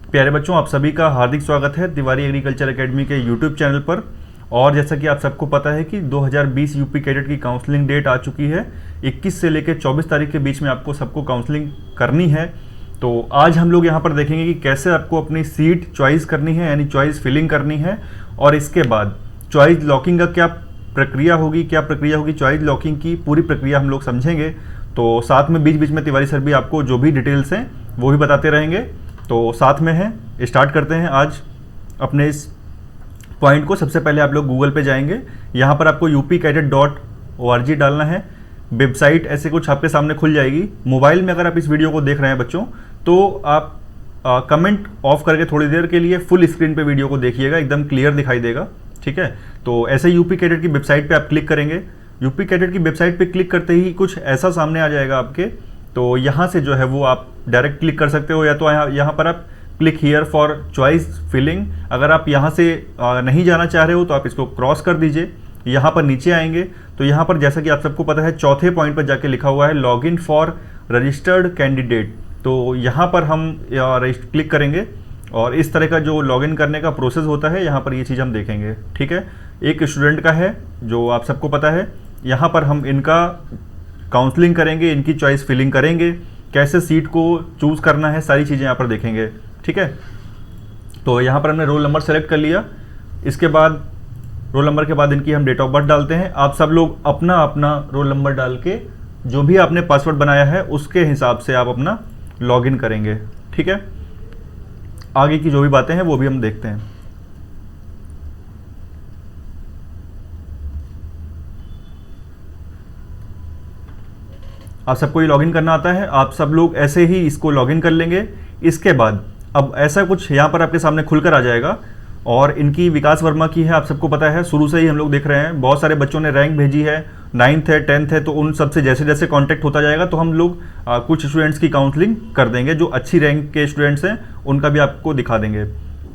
प्यारे बच्चों, आप सभी का हार्दिक स्वागत है तिवारी एग्रीकल्चर एकेडमी के यूट्यूब चैनल पर। और जैसा कि आप सबको पता है कि 2020 यूपी कैडेट की काउंसलिंग डेट आ चुकी है। 21 से लेकर 24 तारीख के बीच में आपको सबको काउंसलिंग करनी है। तो आज हम लोग यहाँ पर देखेंगे कि कैसे आपको अपनी सीट चॉइस करनी है, यानी चॉइस फिलिंग करनी है। और इसके बाद चॉइस लॉकिंग का क्या प्रक्रिया होगी चॉइस लॉकिंग की पूरी प्रक्रिया हम लोग समझेंगे। तो साथ में बीच बीच में तिवारी सर भी आपको जो भी डिटेल्स हैं वो भी बताते रहेंगे। तो साथ में है, स्टार्ट करते हैं आज अपने इस पॉइंट को। सबसे पहले आप लोग गूगल पे जाएंगे, यहाँ पर आपको upcadet.org डालना है। वेबसाइट ऐसे कुछ आपके सामने खुल जाएगी। मोबाइल में अगर आप इस वीडियो को देख रहे हैं बच्चों, तो आप कमेंट ऑफ करके थोड़ी देर के लिए फुल स्क्रीन पे वीडियो को देखिएगा, एकदम क्लियर दिखाई देगा। ठीक है, तो ऐसे यूपी कैडेट की वेबसाइट पे आप क्लिक करेंगे। यूपी कैडेट की वेबसाइट पे क्लिक करते ही कुछ ऐसा सामने आ जाएगा आपके। तो यहाँ से जो है वो आप डायरेक्ट क्लिक कर सकते हो, या तो यहाँ पर आप click here for choice filling. अगर आप यहाँ से नहीं जाना चाह रहे हो तो आप इसको क्रॉस कर दीजिए। यहाँ पर नीचे आएंगे तो यहाँ पर जैसा कि आप सबको पता है चौथे पॉइंट पर जाके लिखा हुआ है log in for registered candidate. तो यहाँ पर हम क्लिक करेंगे और इस तरह का जो लॉगिन करने का प्रोसेस होता है यहाँ पर ये चीज़ हम देखेंगे। ठीक है, एक स्टूडेंट का है जो आप सबको पता है। यहाँ पर हम इनका काउंसलिंग करेंगे, इनकी चॉइस फिलिंग करेंगे, कैसे सीट को चूज़ करना है, सारी चीज़ें यहाँ पर देखेंगे। ठीक है, तो यहाँ पर हमने रोल नंबर सेलेक्ट कर लिया। इसके बाद रोल नंबर के बाद इनकी हम डेट ऑफ बर्थ डालते हैं। आप सब लोग अपना अपना रोल नंबर डाल के जो भी आपने पासवर्ड बनाया है उसके हिसाब से आप अपना लॉगिन करेंगे। ठीक है, आगे की जो भी बातें हैं वो भी हम देखते हैं। आप सबको ये लॉगिन करना आता है, आप सब लोग ऐसे ही इसको लॉगिन कर लेंगे। इसके बाद अब ऐसा कुछ यहाँ पर आपके सामने खुलकर आ जाएगा। और इनकी विकास वर्मा की है, आप सबको पता है, शुरू से ही हम लोग देख रहे हैं। बहुत सारे बच्चों ने रैंक भेजी है, 9th है 10th है, तो उन सबसे जैसे जैसे कांटेक्ट होता जाएगा तो हम लोग कुछ स्टूडेंट्स की काउंसलिंग कर देंगे। जो अच्छी रैंक के स्टूडेंट्स हैं उनका भी आपको दिखा देंगे।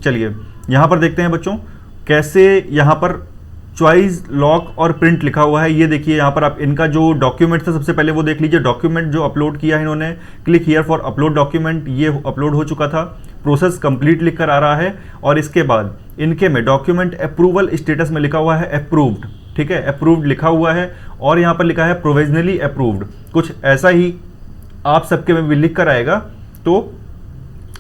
चलिए यहाँ पर देखते हैं बच्चों कैसे यहाँ पर चॉइस लॉक और प्रिंट लिखा हुआ है। ये देखिए यहाँ पर आप इनका जो डॉक्यूमेंट था सबसे पहले वो देख लीजिए। डॉक्यूमेंट जो अपलोड किया है इन्होंने, click here for upload document, ये अपलोड हो चुका था। प्रोसेस कंप्लीट लिखकर आ रहा है। और इसके बाद इनके में डॉक्यूमेंट अप्रूवल स्टेटस में लिखा हुआ है अप्रूव्ड। ठीक है, अप्रूव्ड लिखा हुआ है। और यहाँ पर लिखा है प्रोविजनली अप्रूव्ड, कुछ ऐसा ही आप सबके में भी लिख कर आएगा। तो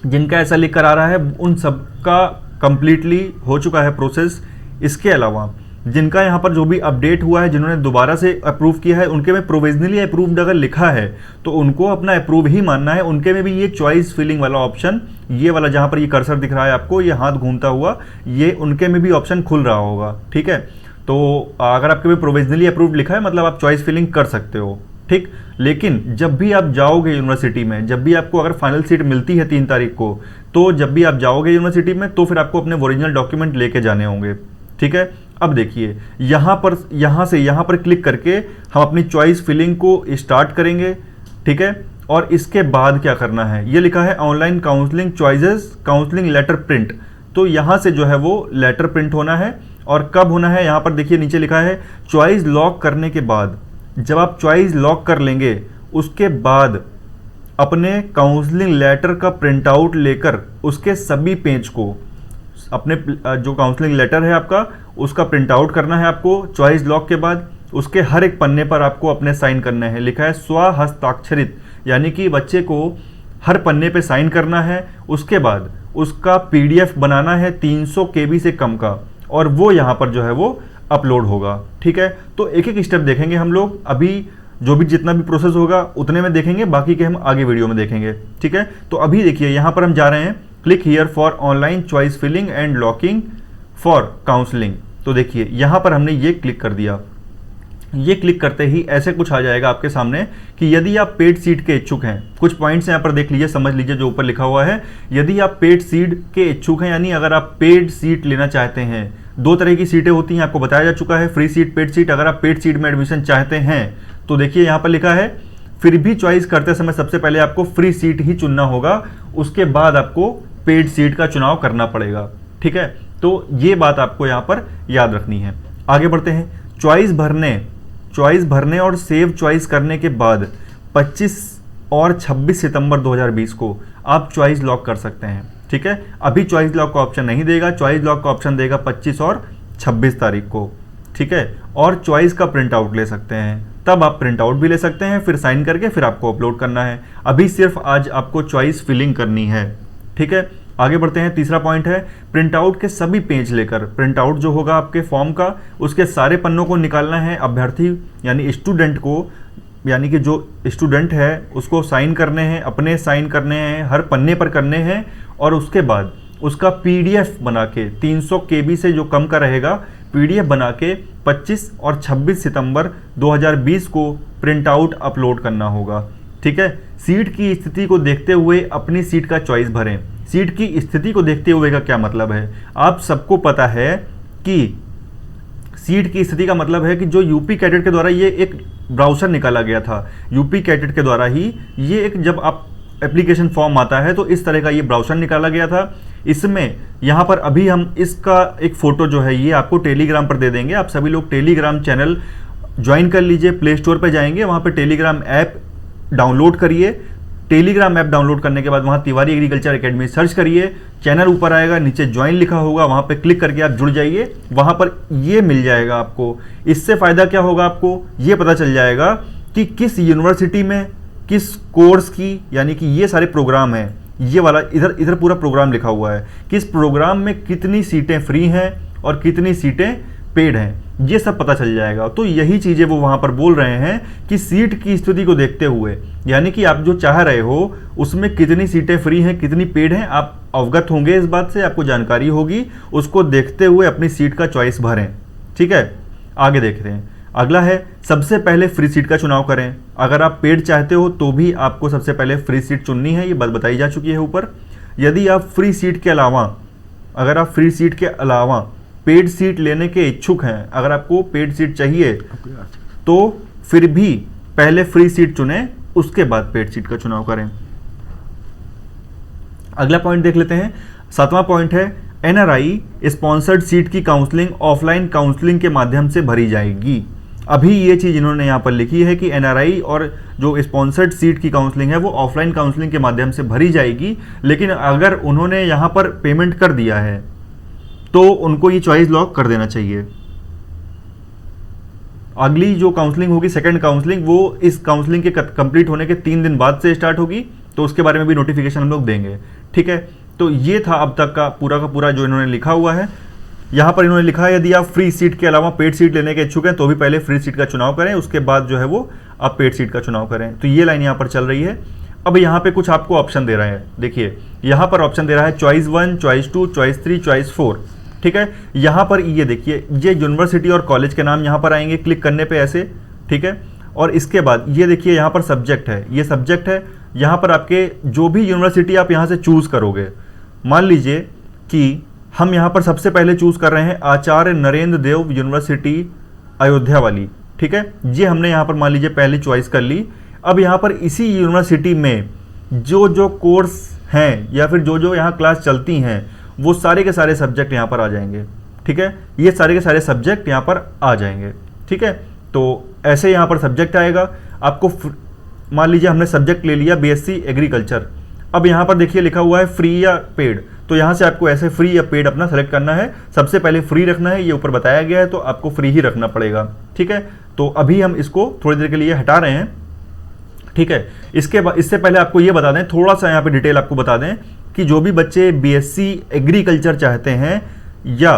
जिनका ऐसा लिख कर आ रहा है उन सबका कंप्लीटली हो चुका है प्रोसेस। इसके अलावा जिनका यहाँ पर जो भी अपडेट हुआ है, जिन्होंने दोबारा से अप्रूव किया है, उनके में प्रोविजनली अप्रूव्ड अगर लिखा है तो उनको अपना अप्रूव ही मानना है। उनके में भी ये चॉइस फिलिंग वाला ऑप्शन, ये वाला जहाँ पर ये कर्सर दिख रहा है आपको, ये हाथ घूमता हुआ, ये उनके में भी ऑप्शन खुल रहा होगा। ठीक है, तो अगर आपके में प्रोविजनली अप्रूव्ड लिखा है मतलब आप चॉइस फिलिंग कर सकते हो। ठीक, लेकिन जब भी आप जाओगे यूनिवर्सिटी में, जब भी आपको अगर फाइनल सीट मिलती है 3 तारीख को, तो जब भी आप जाओगे यूनिवर्सिटी में तो फिर आपको अपने ओरिजिनल डॉक्यूमेंट लेके जाने होंगे। ठीक है, अब देखिए यहाँ पर क्लिक करके हम अपनी चॉइस फिलिंग को स्टार्ट करेंगे। ठीक है, और इसके बाद क्या करना है, ये लिखा है online counselling choices counselling letter print. तो यहाँ से जो है वो लेटर प्रिंट होना है। और कब होना है, यहाँ पर देखिए नीचे लिखा है चॉइस लॉक करने के बाद। जब आप चॉइस लॉक कर लेंगे उसके बाद अपने काउंसलिंग लेटर का प्रिंट आउट लेकर उसके सभी पेज को, अपने जो काउंसलिंग लेटर है आपका उसका प्रिंट आउट करना है आपको चॉइस लॉक के बाद। उसके हर एक पन्ने पर आपको अपने साइन करने हैं। लिखा है स्वहस्ताक्षरित, यानी कि बच्चे को हर पन्ने पे साइन करना है। उसके बाद उसका PDF बनाना है 300 KB से कम का, और वो यहाँ पर जो है वो अपलोड होगा। ठीक है, तो एक एक स्टेप देखेंगे हम लोग। अभी जो भी जितना भी प्रोसेस होगा उतने में देखेंगे, बाकी के हम आगे वीडियो में देखेंगे। ठीक है, तो अभी देखिए यहाँ पर हम जा रहे हैं click here for online choice filling and locking for counselling. तो देखिए यहाँ पर हमने ये क्लिक कर दिया। ये क्लिक करते ही ऐसे कुछ आ जाएगा आपके सामने कि यदि आप पेड सीट के इच्छुक हैं, कुछ पॉइंट्स यहाँ पर देख लीजिए, समझ लीजिए जो ऊपर लिखा हुआ है। यदि आप पेड सीट के इच्छुक हैं, यानी अगर आप पेड सीट लेना चाहते हैं, 2 तरह की सीटें होती हैं, आपको बताया जा चुका है, फ्री सीट, पेड सीट। अगर आप पेड सीट में एडमिशन चाहते हैं तो देखिए यहाँ पर लिखा है फिर भी चॉइस करते समय सबसे पहले आपको फ्री सीट ही चुनना होगा, उसके बाद आपको पेड सीट का चुनाव करना पड़ेगा। ठीक है, तो ये बात आपको यहाँ पर याद रखनी है। आगे बढ़ते हैं। चॉइस भरने और सेव चॉइस करने के बाद 25 और 26 सितंबर 2020 को आप चॉइस लॉक कर सकते हैं। ठीक है, अभी चॉइस लॉक का ऑप्शन नहीं देगा, चॉइस लॉक का ऑप्शन देगा 25 और 26 तारीख को। ठीक है, और चॉइस का प्रिंट आउट ले सकते हैं, तब आप प्रिंट आउट भी ले सकते हैं, फिर साइन करके फिर आपको अपलोड करना है। अभी सिर्फ आज आपको चॉइस फिलिंग करनी है। ठीक है, आगे बढ़ते हैं। तीसरा पॉइंट है प्रिंट आउट के सभी पेज लेकर, प्रिंट आउट जो होगा आपके फॉर्म का, उसके सारे पन्नों को निकालना है। अभ्यर्थी यानी स्टूडेंट को, यानी कि जो स्टूडेंट है उसको साइन करने हैं, अपने साइन करने हैं, हर पन्ने पर करने हैं, और उसके बाद उसका पीडीएफ बना के 300 KB से जो कम का रहेगा, पीडीएफ बना के 25 और 26 सितंबर 2020 को प्रिंट आउट अपलोड करना होगा। ठीक है, सीट की स्थिति को देखते हुए अपनी सीट का चॉइस भरें। सीट की स्थिति को देखते हुए का क्या मतलब है? आप सबको पता है कि सीट की स्थिति का मतलब है कि जो यूपी कैडेट के द्वारा ये एक ब्राउज़र निकाला गया था, यूपी कैडेट के द्वारा ही ये एक, जब आप एप्लीकेशन फॉर्म आता है तो इस तरह का ये ब्राउज़र निकाला गया था। इसमें यहाँ पर अभी हम इसका एक फ़ोटो जो है ये आपको टेलीग्राम पर दे देंगे। आप सभी लोग टेलीग्राम चैनल ज्वाइन कर लीजिए, प्ले स्टोर पर जाएंगे, वहाँ पर टेलीग्राम ऐप डाउनलोड करिए। टेलीग्राम ऐप डाउनलोड करने के बाद वहाँ तिवारी एग्रीकल्चर एकेडमी सर्च करिए, चैनल ऊपर आएगा, नीचे ज्वाइन लिखा होगा, वहाँ पे क्लिक करके आप जुड़ जाइए, वहाँ पर ये मिल जाएगा आपको। इससे फ़ायदा क्या होगा, आपको ये पता चल जाएगा कि किस यूनिवर्सिटी में किस कोर्स की, यानी कि ये सारे प्रोग्राम हैं, ये वाला इधर पूरा प्रोग्राम लिखा हुआ है, किस प्रोग्राम में कितनी सीटें फ्री हैं और कितनी सीटें पेड हैं, ये सब पता चल जाएगा। तो यही चीज़ें वो वहाँ पर बोल रहे हैं कि सीट की स्थिति को देखते हुए, यानी कि आप जो चाह रहे हो उसमें कितनी सीटें फ्री हैं, कितनी पेड हैं, आप अवगत होंगे इस बात से, आपको जानकारी होगी, उसको देखते हुए अपनी सीट का चॉइस भरें। ठीक है, आगे देखते हैं। अगला है सबसे पहले फ्री सीट का चुनाव करें। अगर आप पेड चाहते हो तो भी आपको सबसे पहले फ्री सीट चुननी है, ये बात बताई जा चुकी है ऊपर। यदि आप फ्री सीट के अलावा, अगर आप फ्री सीट के अलावा पेड सीट लेने के इच्छुक हैं, अगर आपको पेड सीट चाहिए तो फिर भी पहले फ्री सीट चुनें, उसके बाद पेड सीट का चुनाव करें। अगला पॉइंट देख लेते हैं। 7वां पॉइंट है एनआरआई स्पॉन्सर्ड सीट की काउंसलिंग ऑफलाइन काउंसलिंग के माध्यम से भरी जाएगी। अभी ये चीज़ इन्होंने यहाँ पर लिखी है कि एनआरआई और जो स्पॉन्सर्ड सीट की काउंसलिंग है वो ऑफलाइन काउंसलिंग के माध्यम से भरी जाएगी, लेकिन अगर उन्होंने यहाँ पर पेमेंट कर दिया है तो उनको ये चॉइस लॉक कर देना चाहिए। अगली जो काउंसलिंग होगी, सेकंड काउंसलिंग, वो इस काउंसलिंग के कंप्लीट होने के 3 दिन बाद से स्टार्ट होगी, तो उसके बारे में भी नोटिफिकेशन हम लोग देंगे। ठीक है, तो ये था अब तक का पूरा जो इन्होंने लिखा हुआ है। यहाँ पर इन्होंने लिखा है यदि आप फ्री सीट के अलावा पेड सीट लेने के इच्छुक हैं तो भी पहले फ्री सीट का चुनाव करें, उसके बाद जो है वो आप पेड सीट का चुनाव करें। तो ये लाइन यहाँ पर चल रही है। अब यहाँ पे कुछ आपको ऑप्शन दे रहे हैं, देखिए यहाँ पर ऑप्शन दे रहा है चॉइस 1, चॉइस 2, चॉइस 3, चॉइस 4। ठीक है, यहाँ पर ये देखिए ये यूनिवर्सिटी और कॉलेज के नाम यहाँ पर आएंगे क्लिक करने पे ऐसे। ठीक है, और इसके बाद ये देखिए यहाँ पर सब्जेक्ट है, ये सब्जेक्ट है। यहाँ पर आपके जो भी यूनिवर्सिटी आप यहाँ से चूज़ करोगे, मान लीजिए कि हम यहाँ पर सबसे पहले चूज़ कर रहे हैं आचार्य नरेंद्र देव यूनिवर्सिटी अयोध्या वाली। ठीक है, ये हमने यहाँ पर मान लीजिए पहले चॉइस कर ली। अब यहाँ पर इसी यूनिवर्सिटी में जो कोर्स हैं या फिर जो यहाँ क्लास चलती हैं वो सारे के सारे सब्जेक्ट यहाँ पर आ जाएंगे। ठीक है, ये सारे के सारे सब्जेक्ट यहाँ पर आ जाएंगे। ठीक है, तो ऐसे यहाँ पर सब्जेक्ट आएगा आपको। मान लीजिए हमने सब्जेक्ट ले लिया बीएससी एग्रीकल्चर। अब यहाँ पर देखिए लिखा हुआ है फ्री या पेड, तो यहाँ से आपको ऐसे फ्री या पेड अपना सेलेक्ट करना है। सबसे पहले फ्री रखना है, ये ऊपर बताया गया है, तो आपको फ्री ही रखना पड़ेगा। ठीक है, तो अभी हम इसको थोड़ी देर के लिए हटा रहे हैं। ठीक है, इसके बाद इससे पहले आपको ये बता दें, थोड़ा सा यहाँ पे डिटेल आपको बता दें कि जो भी बच्चे बीएससी एग्रीकल्चर चाहते हैं या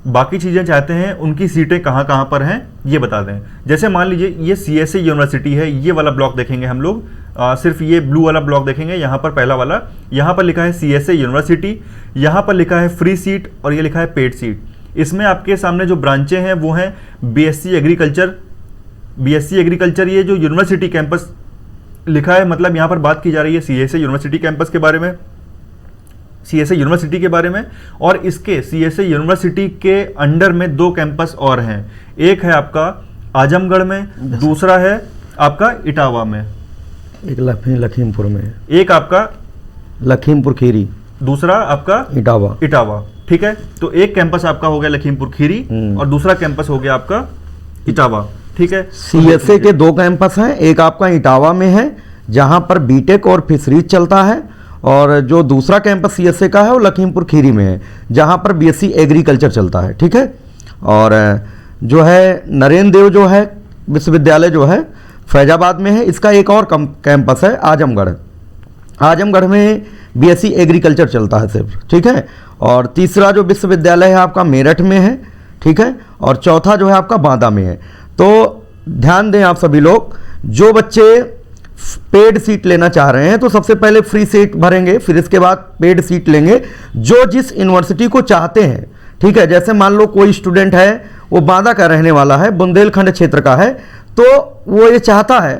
बाकी चीज़ें चाहते हैं, उनकी सीटें कहाँ कहाँ पर हैं ये बता दें। जैसे मान लीजिए ये सीएसए यूनिवर्सिटी है, ये वाला ब्लॉक देखेंगे हम लोग, सिर्फ ये ब्लू वाला ब्लॉक देखेंगे। यहाँ पर पहला वाला, यहाँ पर लिखा है सीएसए यूनिवर्सिटी, यहाँ पर लिखा है फ्री सीट और ये लिखा है पेड सीट। इसमें आपके सामने जो ब्रांचें हैं वो हैं बीएससी एग्रीकल्चर। बीएससी एग्रीकल्चर ये जो यूनिवर्सिटी कैंपस लिखा है, मतलब यहाँ पर बात की जा रही है सीएसए यूनिवर्सिटी कैंपस के बारे में, सीएसए यूनिवर्सिटी के बारे में। और इसके सीएसए यूनिवर्सिटी के अंडर में 2 कैंपस और हैं, एक है आपका आजमगढ़ में, दूसरा है आपका इटावा में, एक लखीमपुर में, एक आपका लखीमपुर खीरी, दूसरा आपका इटावा। ठीक है, तो एक कैंपस आपका हो गया लखीमपुर खीरी और दूसरा कैंपस हो गया आपका इटावा। ठीक है, सीएसए के 2 कैंपस हैं, एक आपका इटावा में है जहां पर बीटेक और फिशरीज चलता है, और जो दूसरा कैंपस सीएसए का है वो लखीमपुर खीरी में है, जहाँ पर बीएससी एग्रीकल्चर चलता है। ठीक है। और जो है नरेंद्र देव जो है विश्वविद्यालय जो है फैजाबाद में है, इसका एक और कैंपस है आजमगढ़। आजमगढ़ में बीएससी एग्रीकल्चर चलता है सिर्फ। ठीक है। और तीसरा जो विश्वविद्यालय है आपका मेरठ में है। ठीक है। और चौथा जो है आपका बांदा में है। तो ध्यान दें आप सभी लोग, जो बच्चे पेड सीट लेना चाह रहे हैं तो सबसे पहले फ्री सीट भरेंगे, फिर इसके बाद पेड सीट लेंगे जो जिस यूनिवर्सिटी को चाहते हैं। ठीक है। जैसे मान लो कोई स्टूडेंट है वो बांदा का रहने वाला है, बुंदेलखंड क्षेत्र का है, तो वो ये चाहता है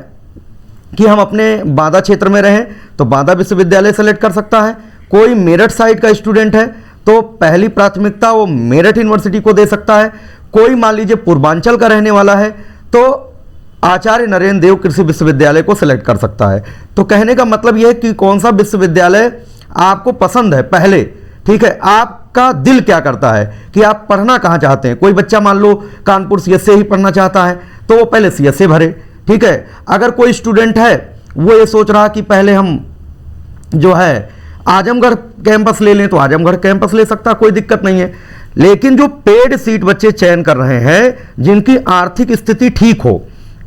कि हम अपने बांदा क्षेत्र में रहें तो बांदा विश्वविद्यालय सेलेक्ट कर सकता है। कोई मेरठ साइड का स्टूडेंट है तो पहली प्राथमिकता वो मेरठ यूनिवर्सिटी को दे सकता है। कोई मान लीजिए पूर्वांचल का रहने वाला है तो आचार्य नरेंद्र देव कृषि विश्वविद्यालय को सिलेक्ट कर सकता है। तो कहने का मतलब यह है कि कौन सा विश्वविद्यालय आपको पसंद है पहले। ठीक है। आपका दिल क्या करता है कि आप पढ़ना कहाँ चाहते हैं। कोई बच्चा मान लो कानपुर सीएसए ही पढ़ना चाहता है तो वो पहले सीएसए भरे। ठीक है। अगर कोई स्टूडेंट है वो ये सोच रहा कि पहले हम जो है आजमगढ़ कैंपस ले लें तो आजमगढ़ कैंपस ले सकता, कोई दिक्कत नहीं है। लेकिन जो पेड सीट बच्चे चयन कर रहे हैं जिनकी आर्थिक स्थिति ठीक हो,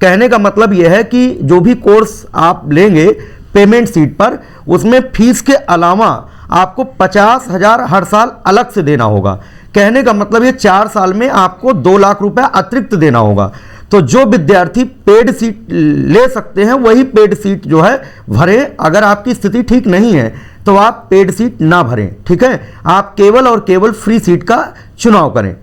कहने का मतलब यह है कि जो भी कोर्स आप लेंगे पेमेंट सीट पर, उसमें फीस के अलावा आपको 50,000 हर साल अलग से देना होगा। कहने का मतलब ये 4 साल में आपको 2 लाख रुपया अतिरिक्त देना होगा। तो जो विद्यार्थी पेड सीट ले सकते हैं वही पेड सीट जो है भरें। अगर आपकी स्थिति ठीक नहीं है तो आप पेड सीट ना भरें। ठीक है। आप केवल और केवल फ्री सीट का चुनाव करें।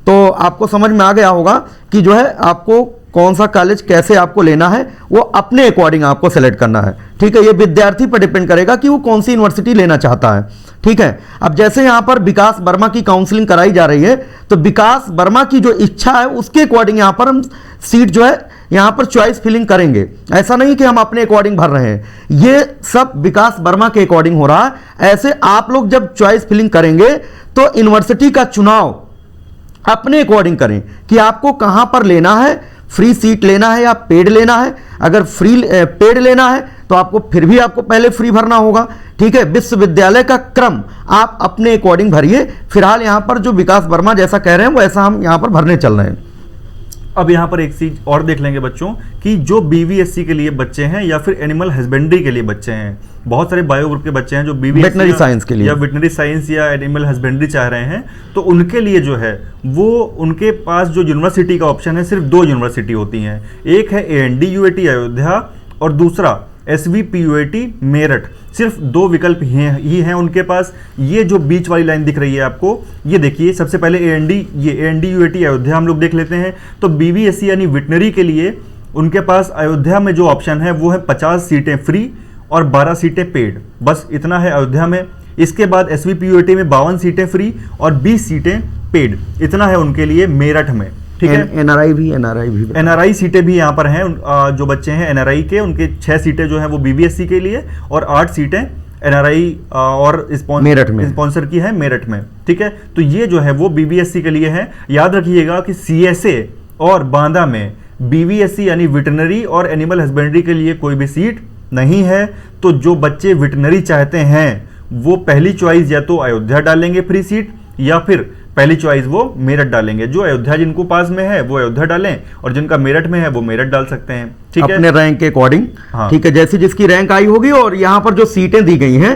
तो आपको समझ में आ गया होगा कि जो है आपको कौन सा कॉलेज कैसे आपको लेना है, वो अपने अकॉर्डिंग आपको सेलेक्ट करना है। ठीक है। ये विद्यार्थी पर डिपेंड करेगा कि वो कौन सी यूनिवर्सिटी लेना चाहता है। ठीक है। अब जैसे यहाँ पर विकास वर्मा की काउंसलिंग कराई जा रही है तो विकास वर्मा की जो इच्छा है उसके अकॉर्डिंग यहाँ पर हम सीट जो है यहाँ पर चॉइस फिलिंग करेंगे। ऐसा नहीं कि हम अपने अकॉर्डिंग भर रहे हैं, ये सब विकास वर्मा के अकॉर्डिंग हो रहा है। ऐसे आप लोग जब चॉइस फिलिंग करेंगे तो यूनिवर्सिटी का चुनाव अपने अकॉर्डिंग करें कि आपको कहाँ पर लेना है, फ्री सीट लेना है या पेड लेना है। अगर पेड लेना है तो आपको फिर भी आपको पहले फ्री भरना होगा। ठीक है। विश्वविद्यालय का क्रम आप अपने अकॉर्डिंग भरिए। फिलहाल यहाँ पर जो विकास वर्मा जैसा कह रहे हैं वैसा हम यहाँ पर भरने चल रहे हैं। अब यहाँ पर एक चीज और देख लेंगे बच्चों कि जो बीवीएससी के लिए बच्चे हैं या फिर एनिमल हस्बेंड्री के लिए बच्चे हैं, बहुत सारे बायो ग्रुप के बच्चे हैं जो वेटनरी साइंस के लिए या वेटनरी साइंस या एनिमल हस्बेंड्री चाह रहे हैं, तो उनके लिए जो है वो उनके पास जो यूनिवर्सिटी का ऑप्शन है सिर्फ 2 यूनिवर्सिटी होती हैं। एक है ANDUAT अयोध्या और दूसरा SVPUAT मेरठ। सिर्फ 2 विकल्प ही हैं उनके पास। ये जो बीच वाली लाइन दिख रही है आपको, ये देखिए सबसे पहले ANDUAT अयोध्या हम लोग देख लेते हैं। तो BVSC यानी वेटनरी के लिए उनके पास अयोध्या में जो ऑप्शन है वो है 50 सीटें फ्री और 12 सीटें पेड, बस इतना है अयोध्या में। इसके बाद SVPUAT में 52 सीटें फ्री और 20 सीटें पेड, इतना है उनके लिए मेरठ में। ठीक है। NRI सीटें भी यहाँ पर हैं। जो बच्चे हैं NRI के, उनके 6 सीटें जो हैं वो BVSC के लिए और 8 सीटें NRI और स्पॉन्सर की है मेरठ में। ठीक है। तो ये जो है वो BVSC के लिए है। याद रखिएगा कि CSA और बांदा में BVSC यानी वेटरनरी और एनिमल हस्बेंड्री के लिए कोई भी सीट नहीं है। तो जो बच्चे वेटरनरी चाहते हैं वो पहली चॉइस या तो अयोध्या डालेंगे फ्री सीट, या फिर पहली चॉइस वो मेरठ डालेंगे। जो अयोध्या जिनको पास में है वो अयोध्या डालें और जिनका मेरठ में है वो मेरठ डाल सकते हैं। ठीक है। अपने रैंक के अकॉर्डिंग। हाँ। ठीक है। जैसे जिसकी रैंक आई होगी और यहाँ पर जो सीटें दी गई हैं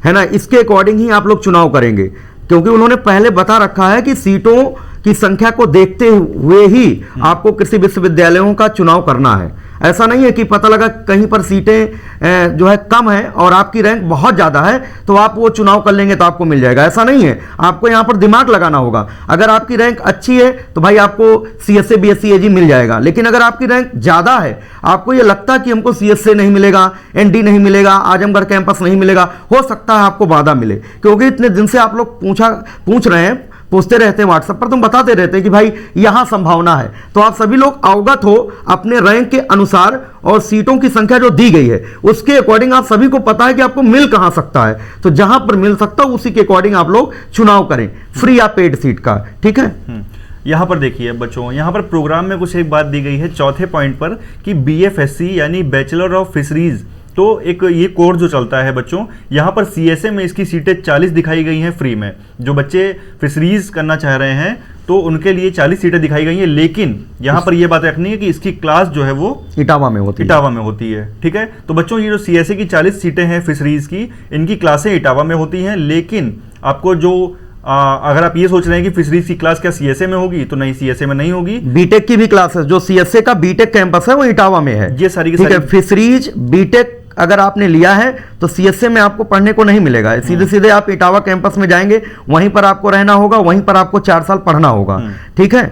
है ना, इसके अकॉर्डिंग ही आप लोग चुनाव करेंगे, क्योंकि उन्होंने पहले बता रखा है कि सीटों की संख्या को देखते हुए ही आपको कृषि विश्वविद्यालयों का चुनाव करना है। ऐसा नहीं है कि पता लगा कहीं पर सीटें जो है कम है और आपकी रैंक बहुत ज़्यादा है तो आप वो चुनाव कर लेंगे तो आपको मिल जाएगा। ऐसा नहीं है। आपको यहाँ पर दिमाग लगाना होगा। अगर आपकी रैंक अच्छी है तो भाई आपको CSA BSc AG मिल जाएगा। लेकिन अगर आपकी रैंक ज़्यादा है, आपको ये लगता है कि हमको CSA नहीं मिलेगा, ND नहीं मिलेगा, आजमगढ़ कैंपस नहीं मिलेगा, हो सकता है आपको बांदा मिले, क्योंकि इतने दिन से आप लोग पूछ रहे हैं, पूछते रहते हैं व्हाट्सएप पर, तुम बताते रहते हैं कि भाई यहाँ संभावना है। तो आप सभी लोग अवगत हो अपने रैंक के अनुसार और सीटों की संख्या जो दी गई है उसके अकॉर्डिंग आप सभी को पता है कि आपको मिल कहाँ सकता है। तो जहां पर मिल सकता है उसी के अकॉर्डिंग आप लोग चुनाव करें, फ्री या पेड सीट का। ठीक है। यहाँ पर देखिए बच्चों, यहाँ पर प्रोग्राम में कुछ एक बात दी गई है चौथे पॉइंट पर कि BFSC यानी बैचलर ऑफ फिशरीज तो एक ये कोर्स जो चलता है बच्चों, यहाँ पर सीएसए में इसकी सीटें 40 दिखाई गई हैं फ्री में। जो बच्चे फिशरीज करना चाह रहे हैं तो उनके लिए 40 सीटें दिखाई गई हैं, लेकिन यहाँ पर ये बात रखनी है कि इसकी क्लास जो है वो इटावा में होती है। ठीक है, तो बच्चों ये जो सीएसए की 40 सीटें हैं फिशरीज की, इनकी क्लासें इटावा में होती हैं। लेकिन आपको जो अगर आप ये सोच रहे हैं कि फिशरीज की क्लास क्या सीएसए में होगी, तो नहीं, सीएसए में नहीं होगी। बीटेक की भी क्लासेस, जो सीएसए का बीटेक कैंपस है वो इटावा में है। ये सारी ठीक है, फिशरीज बीटेक अगर आपने लिया है तो सीएसए में आपको पढ़ने को नहीं मिलेगा, सीधे सीधे आप इटावा कैंपस में जाएंगे, वहीं पर आपको रहना होगा, वहीं पर आपको 4 साल पढ़ना होगा। ठीक है,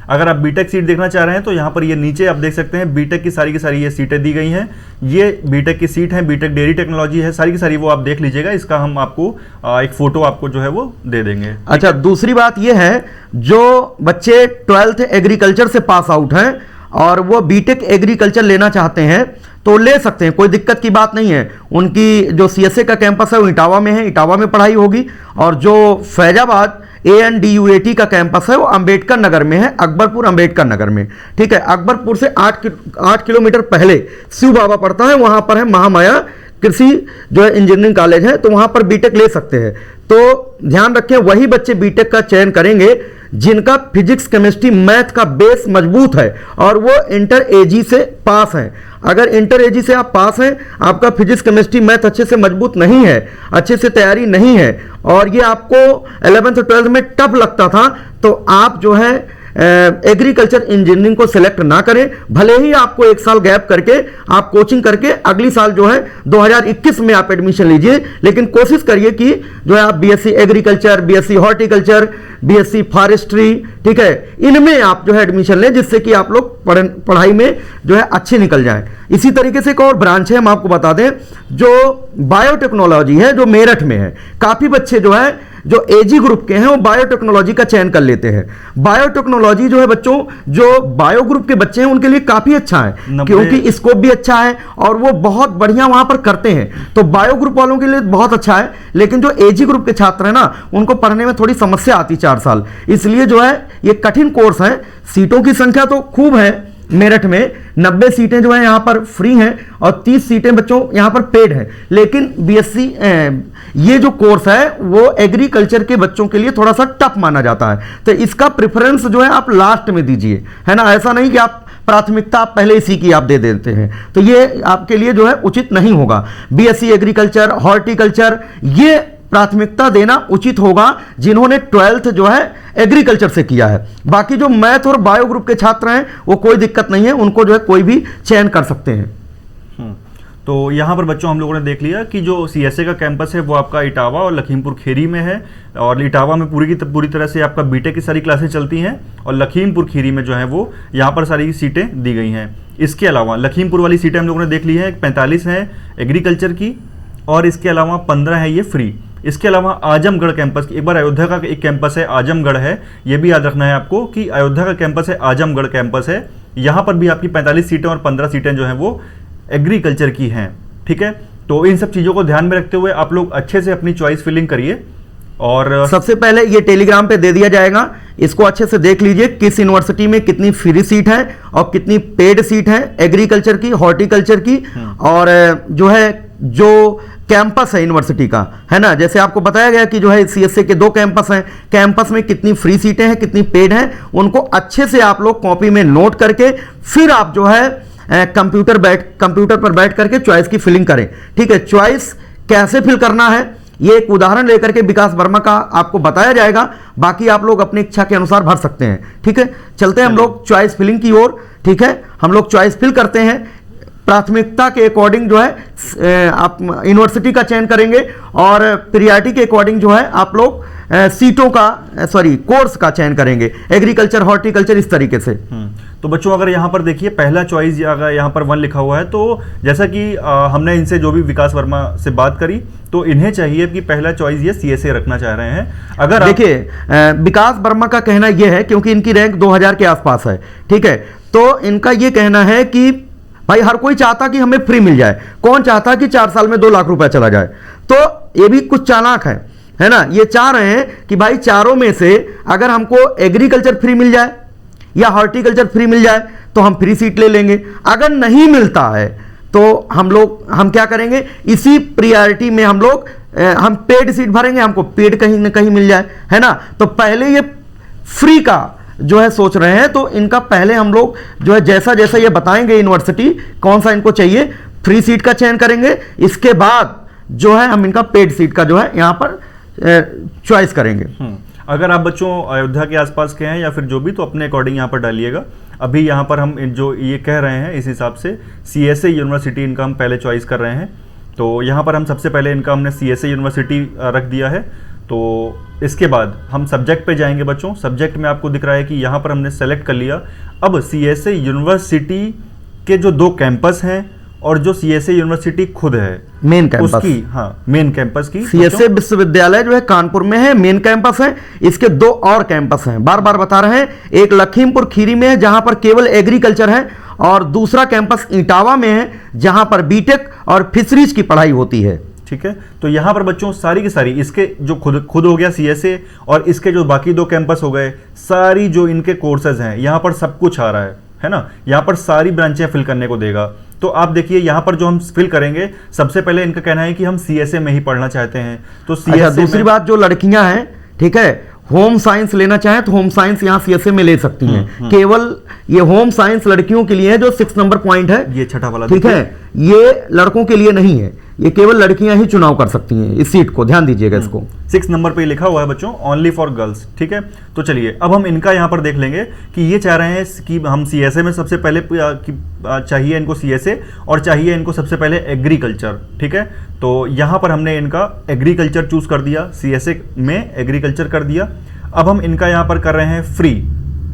अगर आप बीटेक सीट देखना चाह रहे हैं तो यहाँ पर ये नीचे आप देख सकते हैं बीटेक की सारी ये सीटें दी गई हैं। ये बीटेक की सीट है, बीटेक डेयरी टेक्नोलॉजी है, सारी की सारी वो आप देख लीजिएगा। इसका हम आपको एक फोटो आपको जो है वो दे देंगे। अच्छा, दूसरी बात ये है, जो बच्चे 12th एग्रीकल्चर से पास आउट हैं और वो बीटेक एग्रीकल्चर लेना चाहते हैं तो ले सकते हैं, कोई दिक्कत की बात नहीं है। उनकी जो सीएसए का कैंपस है वो इटावा में है, इटावा में पढ़ाई होगी। और जो फैजाबाद ANDUAT का कैंपस है वो अंबेडकर नगर में है, अकबरपुर अंबेडकर नगर में। ठीक है, अकबरपुर से 8 किलोमीटर पहले शिव बाबा पड़ता है, वहां पर है महामाया कृषि जो है इंजीनियरिंग कॉलेज है, तो वहां पर बीटेक ले सकते हैं। तो ध्यान रखें, वही बच्चे बीटेक का चयन करेंगे जिनका फिजिक्स केमिस्ट्री मैथ का बेस मजबूत है और वो इंटर एजी से पास है। अगर इंटर एजी से आप पास हैं, आपका फिजिक्स केमिस्ट्री मैथ अच्छे से मजबूत नहीं है, अच्छे से तैयारी नहीं है, और ये आपको 11th और 12th में टफ लगता था, तो आप जो है एग्रीकल्चर इंजीनियरिंग को सिलेक्ट ना करें। भले ही आपको 1 साल गैप करके आप कोचिंग करके अगली साल जो है 2021 में आप एडमिशन लीजिए, लेकिन कोशिश करिए कि जो है आप BSc agriculture, BSc horticulture, BSc forestry, ठीक है, इनमें आप जो है एडमिशन लें, जिससे कि आप लोग पढ़ाई में जो है अच्छे निकल जाएं। इसी तरीके से एक और ब्रांच है, हम आपको बता दें, जो बायोटेक्नोलॉजी है, जो मेरठ में है। काफी बच्चे जो है जो एजी ग्रुप के हैं वो बायोटेक्नोलॉजी का चयन कर लेते हैं। बायोटेक्नोलॉजी जो है बच्चों, जो बायो ग्रुप के बच्चे हैं उनके लिए काफी अच्छा है, क्योंकि स्कोप भी अच्छा है और वो बहुत बढ़िया वहां पर करते हैं, तो बायो ग्रुप वालों के लिए बहुत अच्छा है। लेकिन जो एजी ग्रुप के छात्र हैं ना, उनको पढ़ने में थोड़ी समस्या आती 4 साल, इसलिए जो है ये कठिन कोर्स है। सीटों की संख्या तो खूब है मेरठ में, 90 सीटें जो है यहाँ पर फ्री हैं और 30 सीटें बच्चों यहाँ पर पेड हैं। लेकिन बीएससी ये जो कोर्स है वो एग्रीकल्चर के बच्चों के लिए थोड़ा सा टफ माना जाता है, तो इसका प्रेफरेंस जो है आप लास्ट में दीजिए, है ना। ऐसा नहीं कि आप प्राथमिकता आप पहले इसी की आप दे देते हैं, तो ये आपके लिए जो है उचित नहीं होगा। बीएससी एग्रीकल्चर, हॉर्टिकल्चर, ये प्राथमिकता देना उचित होगा जिन्होंने 12th जो है एग्रीकल्चर से किया है। बाकी जो मैथ और बायो ग्रुप के छात्र हैं वो कोई दिक्कत नहीं है, उनको जो है कोई भी चयन कर सकते हैं। तो यहाँ पर बच्चों हम लोगों ने देख लिया कि जो सीएसए का कैंपस है वो आपका इटावा और लखीमपुर खीरी में है, और इटावा में पूरी तरह से आपका बीटेक की सारी क्लासें चलती हैं, और लखीमपुर खीरी में जो है वो यहाँ पर सारी सीटें दी गई हैं। इसके अलावा लखीमपुर वाली सीटें हम लोगों ने देख ली हैं, 45 हैं एग्रीकल्चर की, और इसके अलावा 15 है ये फ्री। इसके अलावा आजमगढ़ कैंपस की, एक बार अयोध्या का एक कैंपस है आजमगढ़ है, ये भी याद रखना है आपको कि अयोध्या का कैंपस है आजमगढ़ कैंपस है, यहाँ पर भी आपकी 45 सीटें और 15 सीटें जो हैं वो एग्रीकल्चर की हैं। ठीक है, तो इन सब चीज़ों को ध्यान में रखते हुए आप लोग अच्छे से अपनी चॉइस फिलिंग करिए। और सबसे पहले ये टेलीग्राम पे दे दिया जाएगा, इसको अच्छे से देख लीजिए किस यूनिवर्सिटी में कितनी फ्री सीट है और कितनी पेड सीट है एग्रीकल्चर की, हॉर्टिकल्चर की, और जो है जो कैंपस है यूनिवर्सिटी का, है ना। जैसे आपको बताया गया कि जो है सीएसए के 2 कैंपस हैं, कैंपस में कितनी फ्री सीटें हैं, कितनी पेड हैं, उनको अच्छे से आप लोग कॉपी में नोट करके फिर आप जो है कंप्यूटर पर बैठ करके चॉइस की फिलिंग करें। ठीक है, चॉइस कैसे फिल करना है ये एक उदाहरण लेकर के विकास वर्मा का आपको बताया जाएगा, बाकी आप लोग अपनी इच्छा के अनुसार भर सकते हैं। ठीक है, चलते हैं हम लोग चॉइस फिलिंग की ओर। ठीक है, हम लोग चॉइस फिल करते हैं, प्राथमिकता के अकॉर्डिंग जो है आप यूनिवर्सिटी का चयन करेंगे, और प्रियॉरिटी के अकॉर्डिंग जो है आप लोग सीटों का कोर्स का चयन करेंगे, एग्रीकल्चर, हॉर्टिकल्चर, इस तरीके से। तो बच्चों अगर यहाँ पर देखिए पहला चॉइस अगर यहाँ पर 1 लिखा हुआ है, तो जैसा कि हमने इनसे जो भी विकास वर्मा से बात करी, तो इन्हें चाहिए कि पहला चॉइस ये सीएसए रखना चाह रहे हैं। अगर देखिए विकास वर्मा का कहना यह है, क्योंकि इनकी रैंक 2000 के आसपास है, ठीक है, तो इनका ये कहना है कि भाई हर कोई चाहता कि हमें फ्री मिल जाए, कौन चाहता कि 4 साल में 2 लाख रुपया चला जाए। तो ये भी कुछ चालाक है ना, ये चाह रहे हैं कि भाई चारों में से अगर हमको एग्रीकल्चर फ्री मिल जाए या हॉर्टिकल्चर फ्री मिल जाए तो हम फ्री सीट ले लेंगे। अगर नहीं मिलता है तो हम क्या करेंगे, इसी प्रियोरिटी में हम लोग हम पेड सीट भरेंगे, हमको पेड कहीं ना कहीं मिल जाए, है ना। तो पहले ये फ्री का जो है सोच रहे हैं, तो इनका पहले हम लोग जो है जैसा जैसा ये बताएंगे यूनिवर्सिटी कौन सा इनको चाहिए, फ्री सीट का चयन करेंगे। इसके बाद जो है हम इनका पेड सीट का जो है यहाँ पर चॉइस करेंगे। अगर आप बच्चों अयोध्या के आसपास के हैं या फिर जो भी, तो अपने अकॉर्डिंग यहाँ पर डालिएगा। अभी यहाँ पर हम जो ये कह रहे हैं इस हिसाब से CSA यूनिवर्सिटी इनका हम पहले चॉइस कर रहे हैं। तो यहाँ पर हम सबसे पहले इनका हमने CSA यूनिवर्सिटी रख दिया है। तो इसके बाद हम सब्जेक्ट पे जाएंगे बच्चों। सब्जेक्ट में आपको दिख रहा है कि यहाँ पर हमने सेलेक्ट कर लिया। अब CSA यूनिवर्सिटी के जो 2 कैंपस हैं और जो CSA यूनिवर्सिटी खुद है मेन कैंपस, उसकी, हाँ मेन कैंपस की CSA विश्वविद्यालय जो है कानपुर में है, मेन कैंपस है। इसके 2 और कैंपस हैं, बार बार बता रहे हैं। एक लखीमपुर खीरी में है जहां पर केवल एग्रीकल्चर है, और दूसरा कैंपस इटावा में है जहां पर बीटेक और फिशरीज की पढ़ाई होती है। ठीक है, तो यहाँ पर बच्चों सारी की सारी इसके जो खुद हो गया CSA, और इसके जो बाकी 2 कैंपस हो गए, सारी जो इनके कोर्सेज हैं यहाँ पर सब कुछ आ रहा है ना। यहाँ पर सारी ब्रांचें फिल करने को देगा। तो आप देखिए यहाँ पर जो हम फिल करेंगे, सबसे पहले इनका कहना है कि हम CSA में ही पढ़ना चाहते हैं। तो CSA दूसरी बात, जो लड़कियां हैं, ठीक है, होम साइंस लेना चाहें तो होम साइंस यहाँ CSA में ले सकती हैं। केवल ये होम साइंस लड़कियों के लिए है, जो 6 नंबर पॉइंट है, ये छठा वाला, ठीक है, ये लड़कों के लिए नहीं है, ये केवल लड़कियां ही चुनाव कर सकती हैं इस सीट को, ध्यान दीजिएगा इसको। 6 नंबर पे लिखा हुआ है बच्चों, ओनली फॉर गर्ल्स। ठीक है, तो चलिए अब हम इनका यहाँ पर देख लेंगे कि ये चाह रहे हैं कि हम CSA में सबसे पहले चाहिए इनको CSA, और चाहिए इनको सबसे पहले एग्रीकल्चर। ठीक है, तो यहाँ पर हमने इनका एग्रीकल्चर चूज कर दिया, CSA में एग्रीकल्चर कर दिया। अब हम इनका यहाँ पर कर रहे हैं फ्री।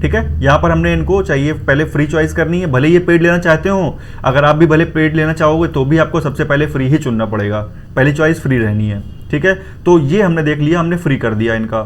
ठीक है, यहाँ पर हमने इनको चाहिए पहले फ्री चॉइस करनी है, भले ये पेड लेना चाहते हो। अगर आप भी भले पेड लेना चाहोगे तो भी आपको सबसे पहले फ्री ही चुनना पड़ेगा, पहली चॉइस फ्री रहनी है। ठीक है, तो ये हमने देख लिया, हमने फ्री कर दिया इनका।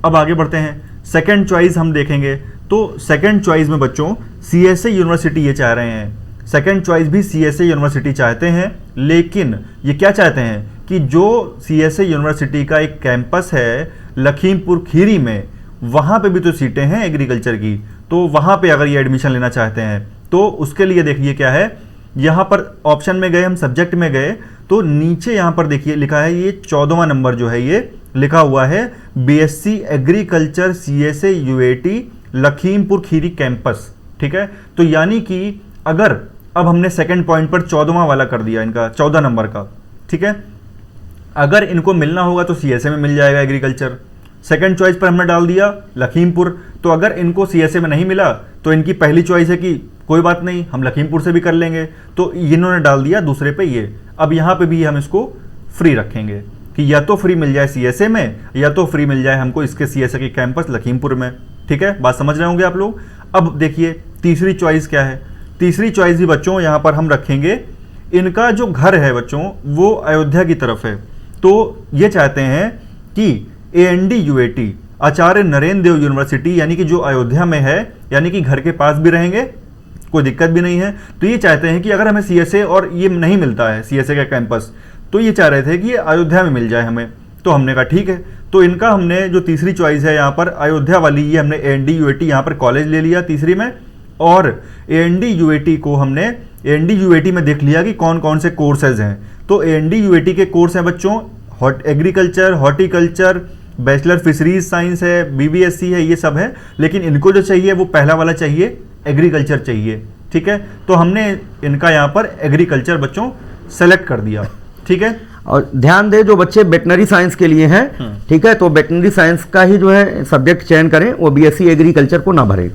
अब आगे बढ़ते हैं, सेकंड चॉइस हम देखेंगे। तो सेकंड चॉइस में बच्चों CSA यूनिवर्सिटी ये चाह रहे हैं, सेकंड चॉइस भी CSA यूनिवर्सिटी चाहते हैं, लेकिन ये क्या चाहते हैं कि जो CSA यूनिवर्सिटी का एक कैंपस है लखीमपुर खीरी में, वहाँ पे भी तो सीटें हैं एग्रीकल्चर की, तो वहाँ पे अगर ये एडमिशन लेना चाहते हैं तो उसके लिए देखिए क्या है, यहाँ पर ऑप्शन में गए, हम सब्जेक्ट में गए, तो नीचे यहाँ पर देखिए लिखा है, ये 14वां नंबर जो है ये लिखा हुआ है BSc agriculture CSA UAT Lakhimpur Kheri campus. ठीक है, तो यानी कि अगर अब हमने सेकंड पॉइंट पर 14वां वाला कर दिया इनका, 14 नंबर का। ठीक है, अगर इनको मिलना होगा तो CSA में मिल जाएगा एग्रीकल्चर। सेकंड चॉइस पर हमने डाल दिया लखीमपुर, तो अगर इनको CSA में नहीं मिला तो इनकी पहली चॉइस है कि कोई बात नहीं, हम लखीमपुर से भी कर लेंगे, तो इन्होंने डाल दिया दूसरे पे ये। अब यहाँ पे भी हम इसको फ्री रखेंगे कि या तो फ्री मिल जाए CSA में, या तो फ्री मिल जाए हमको इसके CSA के कैंपस लखीमपुर में। ठीक है, बात समझ रहे होंगे आप लोग। अब देखिए तीसरी चॉइस क्या है। तीसरी चॉइस भी बच्चों यहाँ पर हम रखेंगे, इनका जो घर है बच्चों वो अयोध्या की तरफ है, तो ये चाहते हैं कि AND UAT Acharya Narendra Dev university, यानी कि जो अयोध्या में है, यानी कि घर के पास भी रहेंगे, कोई दिक्कत भी नहीं है। तो ये चाहते हैं कि अगर हमें CSA और ये नहीं मिलता है CSA का कैंपस, तो ये चाह रहे थे कि ये अयोध्या में मिल जाए हमें। तो हमने कहा ठीक है, तो इनका हमने जो तीसरी चॉइस है यहाँ पर अयोध्या वाली, ये हमने AND UAT यहाँ पर कॉलेज ले लिया तीसरी में, और AND UAT को हमने AND UAT में देख लिया कि कौन कौन से कोर्सेज हैं। तो AND UAT के कोर्स हैं बच्चों, agriculture, horticulture, bachelor fisheries science है, BBSc है, ये सब है। लेकिन इनको जो चाहिए वो पहला वाला चाहिए, एग्रीकल्चर चाहिए। ठीक है, तो हमने इनका यहाँ पर एग्रीकल्चर बच्चों सेलेक्ट कर दिया। ठीक है, और ध्यान दें जो बच्चे वेटनरी साइंस के लिए हैं, ठीक है, तो वेटनरी साइंस का ही जो है सब्जेक्ट चयन करें, वो BSc एग्रीकल्चर को ना भरें।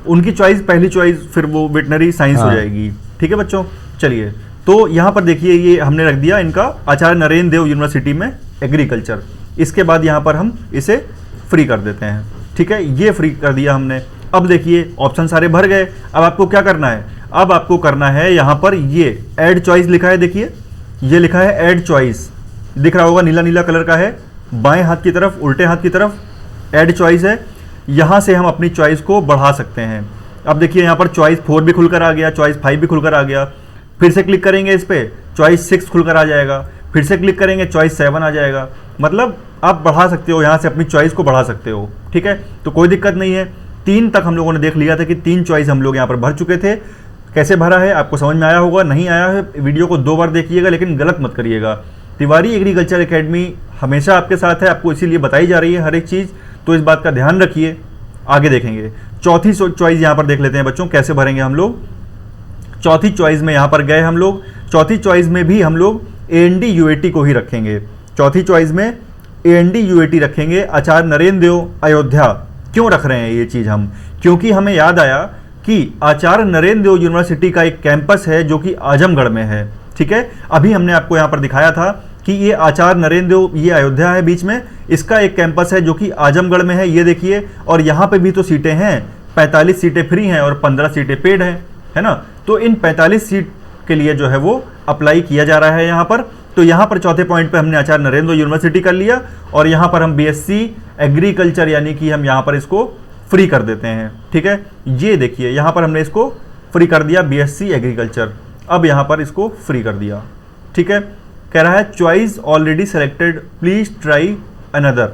उनकी चॉइस पहली चॉइस फिर वो वेटनरी साइंस हो जाएगी। ठीक है बच्चों, चलिए तो यहाँ पर देखिए ये हमने रख दिया इनका आचार्य नरेंद्र देव यूनिवर्सिटी में एग्रीकल्चर। इसके बाद यहाँ पर हम इसे फ्री कर देते हैं। ठीक है, ये फ्री कर दिया हमने। अब देखिए ऑप्शन सारे भर गए। अब आपको क्या करना है, अब आपको करना है यहाँ पर ये ऐड चॉइस लिखा है, देखिए ये लिखा है ऐड चॉइस, दिख रहा होगा, नीला नीला कलर का है, बाएं हाथ की तरफ, उल्टे हाथ की तरफ ऐड चॉइस है। यहाँ से हम अपनी चॉइस को बढ़ा सकते हैं। अब देखिए यहाँ पर चॉइस 4 भी खुलकर आ गया, चॉइस 5 भी खुलकर आ गया। फिर से क्लिक करेंगे इस पर, चॉइस 6 खुलकर आ जाएगा। फिर से क्लिक करेंगे, चॉइस 7 आ जाएगा। मतलब आप बढ़ा सकते हो, यहाँ से अपनी चॉइस को बढ़ा सकते हो। ठीक है, तो कोई दिक्कत नहीं है। 3 तक हम लोगों ने देख लिया था कि 3 चॉइस हम लोग यहाँ पर भर चुके थे। कैसे भरा है आपको समझ में आया होगा। नहीं आया है वीडियो को 2 बार देखिएगा, लेकिन गलत मत करिएगा। तिवारी एग्रीकल्चर एकेडमी हमेशा आपके साथ है, आपको इसीलिए बताई जा रही है हर एक चीज़, तो इस बात का ध्यान रखिए। आगे देखेंगे चौथी चॉइस यहाँ पर देख लेते हैं बच्चों, कैसे भरेंगे हम लोग। चौथी चॉइस में यहाँ पर गए हम लोग, चौथी चॉइस में भी हम लोग AND UAT को ही रखेंगे। चौथी चॉइस में AND UAT रखेंगे, आचार्य नरेंद्र देव अयोध्या। क्यों रख रहे हैं ये चीज़ हम, क्योंकि हमें याद आया कि आचार्य नरेंद्र देव यूनिवर्सिटी का एक कैंपस है जो कि आजमगढ़ में है। ठीक है, अभी हमने आपको यहाँ पर दिखाया था कि ये आचार्य नरेंद्र देव, ये अयोध्या है बीच में, इसका एक कैंपस है जो कि आजमगढ़ में है, ये देखिए। और यहाँ पे भी तो सीटें हैं, 45 सीटें फ्री हैं और 15 सीटें पेड हैं, है ना। तो इन 45 सीट के लिए जो है वो अप्लाई किया जा रहा है यहाँ पर। तो यहाँ पर चौथे पॉइंट पे हमने आचार्य नरेंद्र देव यूनिवर्सिटी कर लिया, और यहाँ पर हम BSc एग्रीकल्चर यानी कि हम यहाँ पर इसको फ्री कर देते हैं। ठीक है, ये देखिए यहाँ पर हमने इसको फ्री कर दिया, BSc एग्रीकल्चर। अब यहाँ पर इसको फ्री कर दिया। ठीक है, कह रहा है choice already selected, please try another.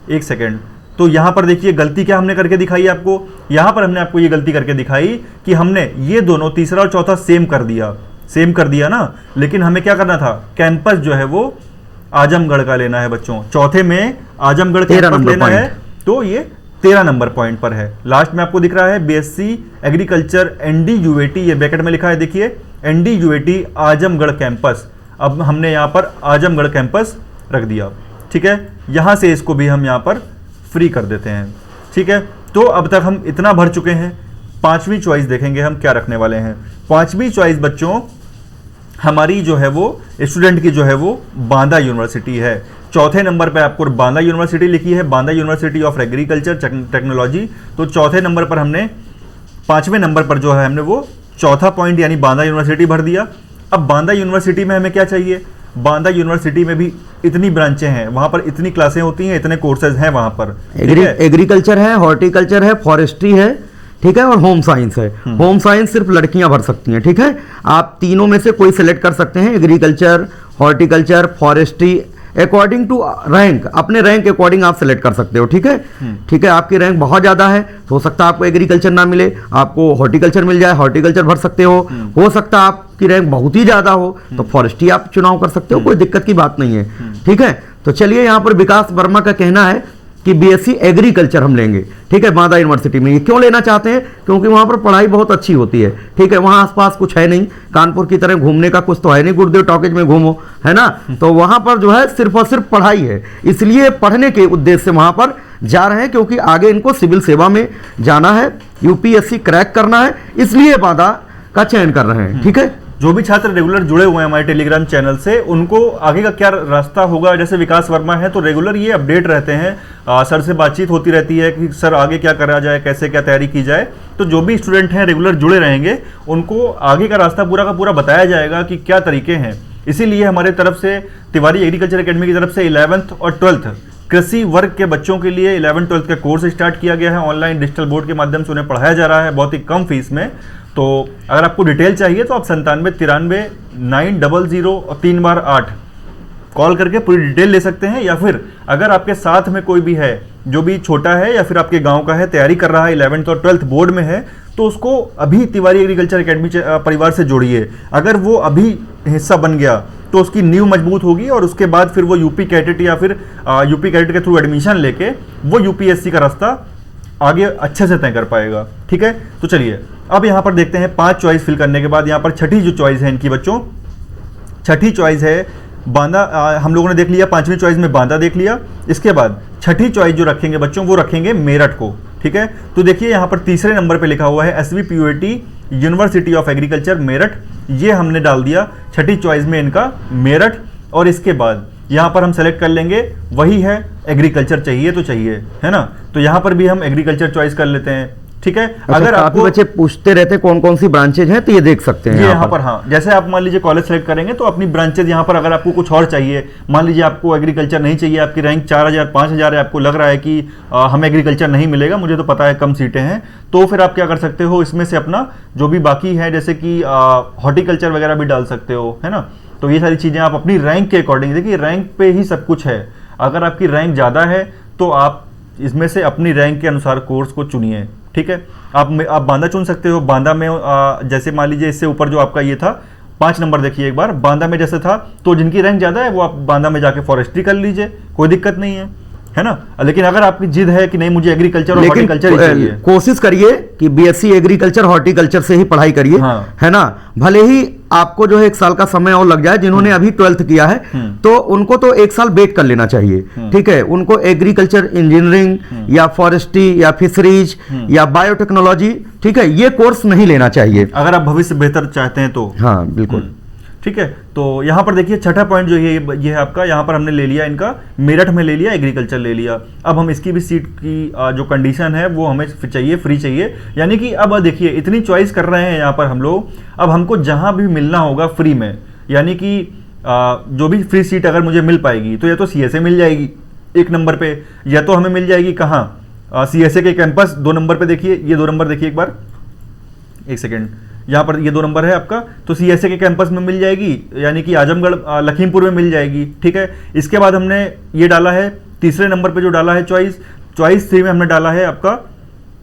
एक सेकेंड, तो यहाँ पर देखिए गलती क्या हमने करके दिखाई आपको। यहाँ पर हमने आपको ये गलती करके दिखाई कि हमने ये दोनों तीसरा और चौथा सेम कर दिया ना। लेकिन हमें क्या करना था, कैंपस जो है वो आजमगढ़ का लेना है बच्चों। चौथे में आजमगढ़ कैंपस लेना है, तो ये 13 नंबर पॉइंट पर है। लास्ट में आपको दिख रहा है BSc एग्रीकल्चर ND UAT, ये ब्रैकेट में लिखा है देखिए, ND UAT आजमगढ़ कैंपस। अब हमने यहाँ पर आजमगढ़ कैंपस रख दिया। ठीक है, यहाँ से इसको भी हम यहाँ पर फ्री कर देते हैं। ठीक है, तो अब तक हम इतना भर चुके हैं। 5वीं चॉइस देखेंगे हम क्या रखने वाले हैं। 5वीं चॉइस बच्चों हमारी जो है वो स्टूडेंट की जो है वो बांदा यूनिवर्सिटी है। चौथे नंबर पे आपको बांदा यूनिवर्सिटी लिखी है, Banda university of agriculture technology. तो चौथे नंबर पर हमने, 5वें नंबर पर जो है हमने वो चौथा पॉइंट यानी बांदा यूनिवर्सिटी भर दिया। अब बांदा यूनिवर्सिटी में हमें क्या चाहिए, बांदा यूनिवर्सिटी में भी इतनी ब्रांचें हैं, वहां पर इतनी क्लासें होती हैं, इतने कोर्सेज हैं वहां पर। एग्रीकल्चर है, हॉर्टिकल्चर है, फॉरेस्ट्री है, ठीक है, और होम साइंस है। होम साइंस सिर्फ लड़कियां भर सकती हैं। ठीक है, आप तीनों में से कोई सिलेक्ट कर सकते हैं, agriculture, horticulture, forestry, according to rank, अपने रैंक के अकॉर्डिंग आप सिलेक्ट कर सकते हो। ठीक है, ठीक है, आपकी रैंक बहुत ज़्यादा है तो हो सकता है आपको एग्रीकल्चर ना मिले, आपको हॉर्टिकल्चर मिल जाए, हॉर्टिकल्चर भर सकते हो सकता है आपकी रैंक बहुत ही ज़्यादा हो तो फॉरेस्ट्री आप चुनाव कर सकते हो, कोई दिक्कत की बात नहीं है। ठीक है, तो चलिए यहाँ पर विकास वर्मा का कहना है कि BSc एग्रीकल्चर हम लेंगे। ठीक है, बांदा यूनिवर्सिटी में। ये क्यों लेना चाहते हैं, क्योंकि वहाँ पर पढ़ाई बहुत अच्छी होती है। ठीक है, वहाँ आसपास कुछ है नहीं, कानपुर की तरह घूमने का कुछ तो है नहीं, गुरुदेव टॉकीज में घूमो, है ना। तो वहाँ पर जो है सिर्फ और सिर्फ पढ़ाई है, इसलिए पढ़ने के उद्देश्य से वहाँ पर जा रहे हैं, क्योंकि आगे इनको सिविल सेवा में जाना है, UPSC क्रैक करना है, इसलिए बांदा का चयन कर रहे हैं। ठीक है, जो भी छात्र रेगुलर जुड़े हुए हैं हमारे टेलीग्राम चैनल से, उनको आगे का क्या रास्ता होगा, जैसे विकास वर्मा है तो रेगुलर ये अपडेट रहते हैं, सर से बातचीत होती रहती है कि सर आगे क्या करा जाए, कैसे क्या तैयारी की जाए। तो जो भी स्टूडेंट हैं रेगुलर जुड़े रहेंगे, उनको आगे का रास्ता पूरा का पूरा बताया जाएगा कि क्या तरीके हैं। इसीलिए हमारे तरफ से तिवारी एग्रीकल्चर एकेडमी की तरफ से 11th और 12th कृषि वर्ग के बच्चों के लिए 11-12 का कोर्स स्टार्ट किया गया है। ऑनलाइन डिजिटल बोर्ड के माध्यम से उन्हें पढ़ाया जा रहा है बहुत ही कम फीस में। तो अगर आपको डिटेल चाहिए तो आप 9793 और 3 बार 8 कॉल करके पूरी डिटेल ले सकते हैं। या फिर अगर आपके साथ में कोई भी है जो भी छोटा है या फिर आपके गांव का है, तैयारी कर रहा है, 11th और 12th बोर्ड में है, तो उसको अभी तिवारी एग्रीकल्चर एकेडमी परिवार से जोड़िए। अगर वो अभी हिस्सा बन गया तो उसकी नींव मजबूत होगी और उसके बाद फिर वो यूपी कैडेट या फिर यूपी कैडेट के थ्रू एडमिशन लेके वो यूपीएससी का रास्ता आगे अच्छे से तय कर पाएगा। ठीक है, तो चलिए अब यहाँ पर देखते हैं 5 चॉइस फिल करने के बाद यहाँ पर छठी जो चॉइस है इनकी बच्चों, छठी चॉइस है बांदा। हम लोगों ने देख लिया 5वीं चॉइस में बांदा देख लिया। इसके बाद छठी चॉइस जो रखेंगे बच्चों वो रखेंगे मेरठ को। ठीक है, तो देखिए यहाँ पर तीसरे नंबर पे लिखा हुआ है SVPUAT university of agriculture Meerut, ये हमने डाल दिया छठी चॉइस में इनका मेरठ। और इसके बाद यहाँ पर हम सेलेक्ट कर लेंगे, वही है एग्रीकल्चर, चाहिए तो चाहिए, है ना। तो यहाँ पर भी हम एग्रीकल्चर चॉइस कर लेते हैं। ठीक है, अगर आपको बच्चे पूछते रहते कौन कौन सी ब्रांचेज हैं तो ये देख सकते हैं यहाँ पर। हाँ, जैसे आप मान लीजिए कॉलेज सेलेक्ट करेंगे तो अपनी ब्रांचेज यहाँ पर, अगर आपको कुछ और चाहिए, मान लीजिए आपको एग्रीकल्चर नहीं चाहिए, आपकी रैंक 4000 5000 है, आपको लग रहा है कि हमें एग्रीकल्चर नहीं मिलेगा, मुझे तो पता है कम सीटें हैं, तो फिर आप क्या कर सकते हो, इसमें से अपना जो भी बाकी है जैसे कि हॉर्टिकल्चर वगैरह भी डाल सकते हो, है ना। तो ये सारी चीज़ें आप अपनी रैंक के अकॉर्डिंग, देखिए रैंक पे ही सब कुछ है। अगर आपकी रैंक ज़्यादा है तो आप इसमें से अपनी रैंक के अनुसार कोर्स को चुनिए। ठीक ठीक है। आप बांदा चुन सकते हो। बांदा में जैसे मान लीजिए इससे ऊपर जो आपका ये था 5 नंबर, देखिए एक बार बांदा में जैसे था, तो जिनकी रैंक ज़्यादा है वो आप बांदा में जाके फॉरेस्ट्री कर लीजिए, कोई दिक्कत नहीं है ना। लेकिन अगर आपकी जिद है कि नहीं मुझे एग्रीकल्चर और हॉर्टिकल्चर ही चाहिए, कोशिश करिए कि बीएससी एग्रीकल्चर हॉर्टिकल्चर से ही पढ़ाई करिए, हाँ। है ना। भले ही आपको जो है 1 साल का समय और लग जाए, जिन्होंने अभी 12th किया है तो उनको तो 1 साल वेट कर लेना चाहिए, ठीक है। उनको एग्रीकल्चर इंजीनियरिंग या फॉरेस्ट्री या फिशरीज या बायोटेक्नोलॉजी, ठीक है, ये कोर्स नहीं लेना चाहिए अगर आप भविष्य बेहतर चाहते हैं तो। हाँ बिल्कुल, ठीक है। तो यहाँ पर देखिए छठा पॉइंट जो ये है आपका, यहाँ पर हमने ले लिया इनका मेरठ में ले लिया, एग्रीकल्चर ले लिया। अब हम इसकी भी सीट की जो कंडीशन है वो हमें चाहिए, फ्री चाहिए। यानी कि अब देखिए इतनी चॉइस कर रहे हैं यहाँ पर हम लोग, अब हमको जहाँ भी मिलना होगा फ्री में, यानी कि जो भी फ्री सीट अगर मुझे मिल पाएगी तो या तो CSA मिल जाएगी 1 नंबर पे, या तो हमें मिल जाएगी कहाँ, CSA के कैंपस 2 नंबर पे। देखिए ये 2 नंबर देखिए एक बार, 1 सेकेंड, यहाँ पर ये 2 नंबर है आपका, तो CSA के कैंपस में मिल जाएगी, यानी कि आजमगढ़ लखीमपुर में मिल जाएगी, ठीक है। इसके बाद हमने ये डाला है तीसरे नंबर पे जो डाला है चॉइस 3 में हमने डाला है आपका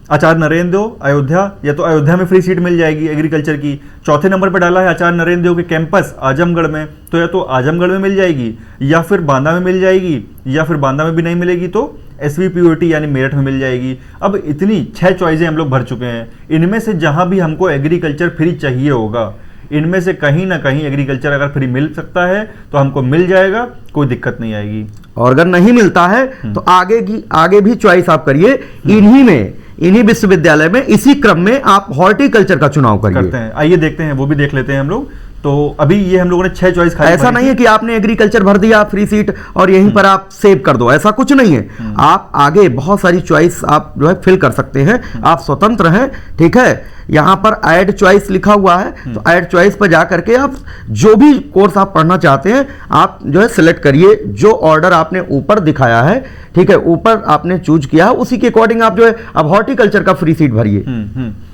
आचार्य नरेंद्र देव अयोध्या, या तो अयोध्या में फ्री सीट मिल जाएगी एग्रीकल्चर की। चौथे नंबर पे डाला है आचार्य नरेंद्र देव के कैंपस आजमगढ़ में, तो या तो आजमगढ़ में मिल जाएगी या फिर बांदा में मिल जाएगी, या फिर बांदा में भी नहीं मिलेगी तो SVPOT यानी मेरठ में मिल जाएगी। अब इतनी 6 चॉइसें हम लोग भर चुके हैं, इनमें से जहां भी हमको एग्रीकल्चर फ्री चाहिए होगा, इनमें से कहीं ना कहीं एग्रीकल्चर अगर फ्री मिल सकता है तो हमको मिल जाएगा, कोई दिक्कत नहीं आएगी। और अगर नहीं मिलता है तो आगे भी चॉइस आप करिए, इन्हीं विश्वविद्यालय में, इसी क्रम में आप हॉर्टिकल्चर का चुनाव करिए। करते हैं, आइए देखते हैं, वो भी देख लेते हैं हम लोग। तो अभी ये हम लोगों ने 6 चॉइस खाली। ऐसा नहीं है कि आपने एग्रीकल्चर भर दिया फ्री सीट और यहीं पर आप सेव कर दो, ऐसा कुछ नहीं है। आप आगे बहुत सारी चॉइस आप जो है फिल कर सकते हैं, आप स्वतंत्र हैं, ठीक है। यहाँ पर ऐड चॉइस लिखा हुआ है, तो ऐड चॉइस पर जा करके आप जो भी कोर्स आप पढ़ना चाहते हैं आप जो है सिलेक्ट करिए, जो ऑर्डर आपने ऊपर दिखाया है, ठीक है, ऊपर आपने चूज किया है, उसी के अकॉर्डिंग आप जो है अब हॉर्टिकल्चर का फ्री सीट भरिए।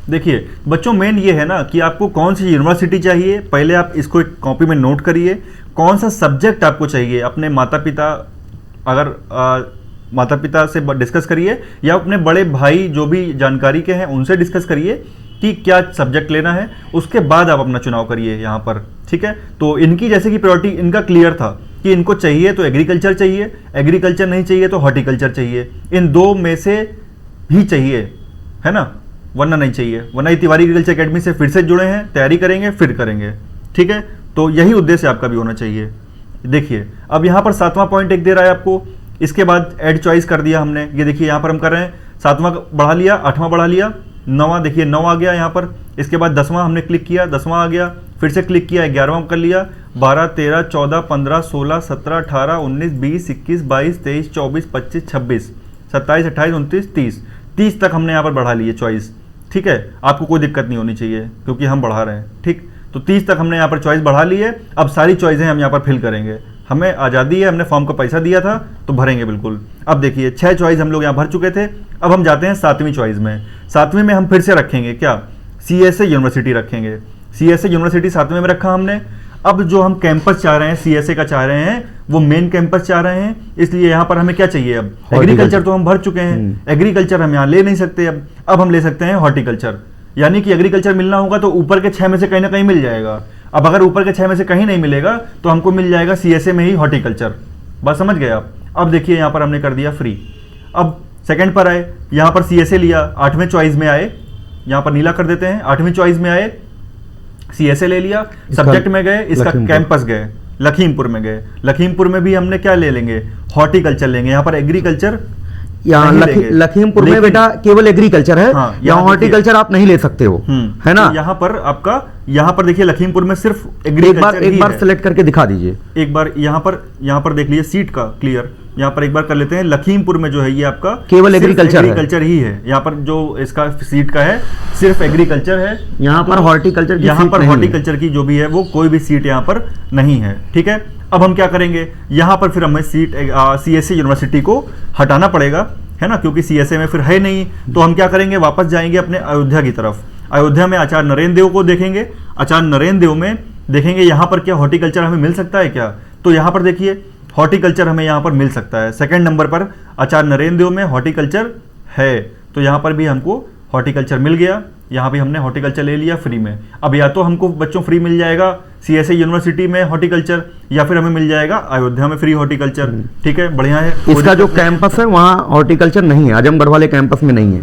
देखिए बच्चों, मेन ये है ना कि आपको कौन सी यूनिवर्सिटी चाहिए, पहले आप इसको एक कॉपी में नोट करिए। कौन सा सब्जेक्ट आपको चाहिए, अपने माता पिता, अगर माता पिता से डिस्कस करिए या अपने बड़े भाई जो भी जानकारी के हैं उनसे डिस्कस करिए कि क्या सब्जेक्ट लेना है, उसके बाद आप अपना चुनाव करिए यहाँ पर, ठीक है। तो इनकी जैसे कि प्रायोरिटी इनका क्लियर था कि इनको चाहिए तो एग्रीकल्चर चाहिए, एग्रीकल्चर नहीं चाहिए तो हॉर्टिकल्चर चाहिए, इन 2 में से ही चाहिए, है ना, वरना नहीं चाहिए। वरना ये तिवारी एग्रीकल्चर अकेडमी से फिर से जुड़े हैं, तैयारी करेंगे फिर करेंगे, ठीक है। तो यही उद्देश्य आपका भी होना चाहिए। देखिए अब यहाँ पर 7वां पॉइंट एक दे रहा है आपको, इसके बाद ऐड चॉइस कर दिया हमने, ये देखिए यहाँ पर हम कर रहे हैं 7वां बढ़ा लिया, 8वां बढ़ा लिया, 9वां देखिए 9 आ गया यहाँ पर। इसके बाद 10वां हमने क्लिक किया, 10वां आ गया, फिर से क्लिक किया, 11वां कर लिया, 12 13 14 15 16 17 18 19 20 21 22 23 24 25 26 27 28 29 30 तक हमने यहाँ पर बढ़ा लिए चॉइस, ठीक है। आपको कोई दिक्कत नहीं होनी चाहिए क्योंकि हम बढ़ा रहे हैं, ठीक। तो 30 तक हमने यहाँ पर चॉइस बढ़ा ली है। अब सारी चॉइसें हम यहाँ पर फिल करेंगे, हमें आज़ादी है, हमने फॉर्म का पैसा दिया था तो भरेंगे बिल्कुल। अब देखिए 6 चॉइस हम लोग यहाँ भर चुके थे, अब हम जाते हैं 7वीं चॉइस में। 7वीं में हम फिर से रखेंगे क्या, CSA यूनिवर्सिटी रखेंगे। CSA यूनिवर्सिटी 7वें में रखा हमने। अब जो हम कैंपस चाह रहे हैं CSA का चाह रहे हैं, वो मेन कैंपस चाह रहे हैं, इसलिए यहाँ पर हमें क्या चाहिए, अब एग्रीकल्चर तो हम भर चुके हैं, एग्रीकल्चर हम यहाँ ले नहीं सकते। अब हम ले सकते हैं हॉर्टिकल्चर, यानी कि एग्रीकल्चर मिलना होगा तो ऊपर के 6 में से कहीं ना कहीं मिल जाएगा। अब अगर ऊपर के 6 में से कहीं नहीं मिलेगा तो हमको मिल जाएगा CSA में ही हॉर्टिकल्चर। बात समझ गए आप। अब देखिए यहाँ पर हमने कर दिया फ्री। अब सेकंड पर आए, यहाँ पर CSA लिया, 8वें चॉइस में आए, यहाँ पर नीला कर देते हैं, 8वीं चॉइस में आए, CSA ले लिया, सब्जेक्ट में गए, इसका कैंपस गए, लखीमपुर में गए। लखीमपुर में भी हमने क्या ले लेंगे, हॉर्टिकल्चर लेंगे। यहाँ पर एग्रीकल्चर यहाँ लखीमपुर में बेटा केवल एग्रीकल्चर है, हाँ, यहाँ हॉर्टिकल्चर आप नहीं ले सकते हो, है ना। तो यहाँ पर आपका, यहाँ पर देखिए लखीमपुर में सिर्फ एग्रीकल्चर एक बार सिलेक्ट करके दिखा दीजिए, एक बार यहाँ पर देख लीजिए सीट का क्लियर। यहाँ पर एक बार कर लेते हैं, लखीमपुर में जो है ये आपका केवल एग्रीकल्चर ही है। यहाँ पर जो इसका सीट का है सिर्फ एग्रीकल्चर है, यहाँ पर हॉर्टिकल्चर की जो भी है वो कोई भी सीट यहाँ पर नहीं है, ठीक है। अब हम क्या करेंगे, यहाँ पर फिर हमें सीट CSA यूनिवर्सिटी को हटाना पड़ेगा, है ना, क्योंकि CSA में फिर है नहीं। तो हम क्या करेंगे, वापस जाएंगे अपने अयोध्या की तरफ। अयोध्या में आचार्य नरेंद्र देव को देखेंगे, आचार्य नरेंद्र देव में देखेंगे यहाँ पर क्या हॉर्टिकल्चर हमें मिल सकता है क्या। तो यहाँ पर देखिए हॉर्टिकल्चर हमें यहाँ पर मिल सकता है, 2nd नंबर पर आचार्य नरेंद्र देव में हॉर्टिकल्चर है, तो यहाँ पर भी हमको हॉर्टिकल्चर मिल गया, यहाँ भी हमने हॉर्टिकल्चर ले लिया फ्री में। अब या तो हमको बच्चों फ्री मिल जाएगा CSA यूनिवर्सिटी में हॉर्टिकल्चर, या फिर हमें मिल जाएगा अयोध्या में फ्री हॉर्टिकल्चर। ठीक है, बढ़िया है। इसका जो कैंपस है वहाँ हॉर्टिकल्चर नहीं है, आजमगढ़ वाले कैंपस में नहीं है,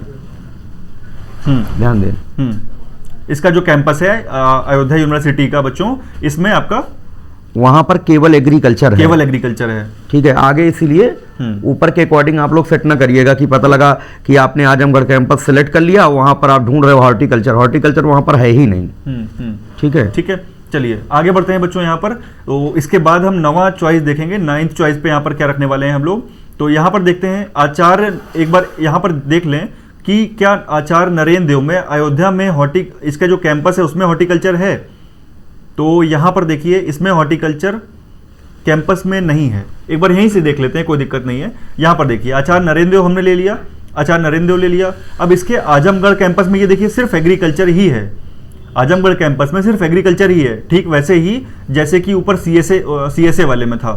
ध्यान दें। इसका जो कैंपस है अयोध्या यूनिवर्सिटी का बच्चों, इसमें आपका वहां पर केवल एग्रीकल्चर है, केवल एग्रीकल्चर है। ठीक है, आगे इसीलिए ऊपर के अकॉर्डिंग आप लोग सेट ना करिएगा कि पता लगा कि आपने आजमगढ़ कैंपस सेलेक्ट कर लिया, वहां पर आप ढूंढ रहे हो हॉर्टिकल्चर, हॉर्टिकल्चर वहां पर है ही नहीं। ठीक है, ठीक है, चलिए आगे बढ़ते हैं बच्चों। यहाँ पर तो इसके बाद हम 9वां चॉइस देखेंगे, 9th चॉइस पे यहाँ पर क्या रखने वाले हैं हम लोग। तो यहाँ पर देखते हैं आचार्य, एक बार यहाँ पर देख लें कि क्या आचार्य नरेंद्र देव में अयोध्या में इसका जो कैंपस है उसमें हॉर्टिकल्चर है। तो यहाँ पर देखिए इसमें हॉर्टिकल्चर कैंपस में नहीं है, एक बार यहीं से देख लेते हैं, कोई दिक्कत नहीं है। यहाँ पर देखिए आचार्य नरेंद्र देव हमने ले लिया, आचार्य नरेंद्र देव ले लिया। अब इसके आजमगढ़ कैंपस में ये देखिए सिर्फ एग्रीकल्चर ही है, आजमगढ़ कैंपस में सिर्फ एग्रीकल्चर ही है, ठीक वैसे ही जैसे कि ऊपर CSA वाले में था,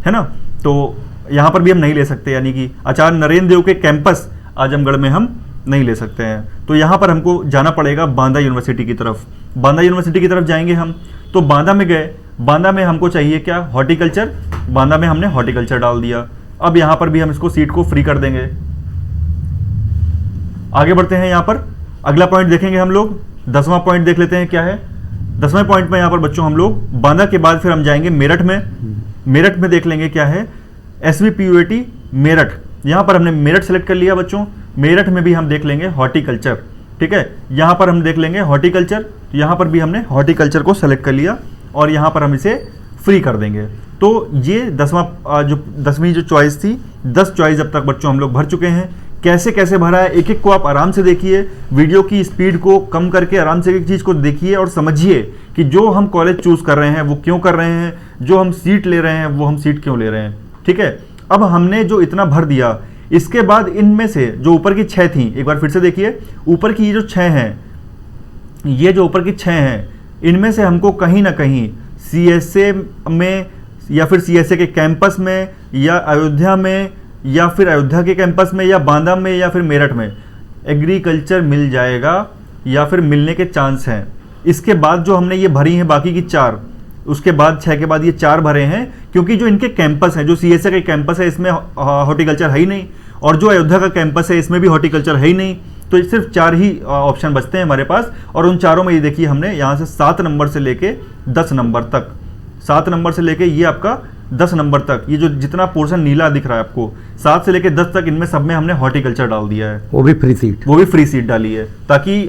है ना। तो यहाँ पर भी हम नहीं ले सकते, यानी कि आचार्य नरेंद्र देव के कैंपस आजमगढ़ में हम नहीं ले सकते हैं। तो यहाँ पर हमको जाना पड़ेगा बांदा यूनिवर्सिटी की तरफ। बांदा यूनिवर्सिटी की तरफ जाएंगे हम, तो बांदा में गए, बांदा में हमको चाहिए क्या, हॉर्टिकल्चर। बांदा में हमने हॉर्टिकल्चर डाल दिया। अब यहाँ पर भी हम इसको सीट को फ्री कर देंगे। आगे बढ़ते हैं, यहाँ पर अगला पॉइंट देखेंगे हम लोग, 10वां पॉइंट देख लेते हैं क्या है। 10वें पॉइंट में यहाँ पर बच्चों हम लोग बांदा के बाद फिर हम जाएंगे मेरठ में। मेरठ में देख लेंगे क्या है, SVPUAT मेरठ। यहाँ पर हमने मेरठ सेलेक्ट कर लिया बच्चों। मेरठ में भी हम देख लेंगे हॉर्टिकल्चर, ठीक है। यहाँ पर हम देख लेंगे हॉर्टिकल्चर, यहाँ पर भी हमने हॉर्टिकल्चर को सेलेक्ट कर लिया और यहाँ पर हम इसे फ्री कर देंगे। तो ये 10वीं जो चॉइस थी, 10 चॉइस अब तक बच्चों हम लोग भर चुके हैं। कैसे कैसे भरा है एक एक को आप आराम से देखिए, वीडियो की स्पीड को कम करके आराम से एक चीज़ को देखिए और समझिए कि जो हम कॉलेज चूज कर रहे हैं वो क्यों कर रहे हैं, जो हम सीट ले रहे हैं वो हम सीट क्यों ले रहे हैं। ठीक है, अब हमने जो इतना भर दिया, इसके बाद इनमें से जो ऊपर की 6 थी, एक बार फिर से देखिए, ऊपर की ये जो 6 हैं, ये जो ऊपर की 6 हैं, इनमें से हमको कहीं ना कहीं CSA में या फिर CSA के कैंपस में या अयोध्या में या फिर अयोध्या के कैंपस में या बांदा में या फिर मेरठ में एग्रीकल्चर मिल जाएगा या फिर मिलने के चांस हैं। इसके बाद जो हमने ये भरी हैं बाकी की 4, उसके बाद 6 के बाद ये 4 भरे हैं, क्योंकि जो इनके कैंपस हैं, जो CSA के कैंपस है इसमें हॉर्टिकल्चर है ही नहीं, और जो अयोध्या का कैंपस है इसमें भी हॉर्टिकल्चर है ही नहीं। तो सिर्फ 4 ही ऑप्शन बचते हैं हमारे पास, और उन चारों में ये देखिए हमने यहाँ से 7 नंबर से लेके 10 नंबर तक, 7 नंबर से लेके ये आपका 10 नंबर तक, ये जो जितना पोर्शन नीला दिख रहा है आपको, 7 से लेके 10 तक, इनमें सब में हमने हॉर्टिकल्चर डाल दिया है। वो भी फ्री सीट, वो भी फ्री सीट डाली है, ताकि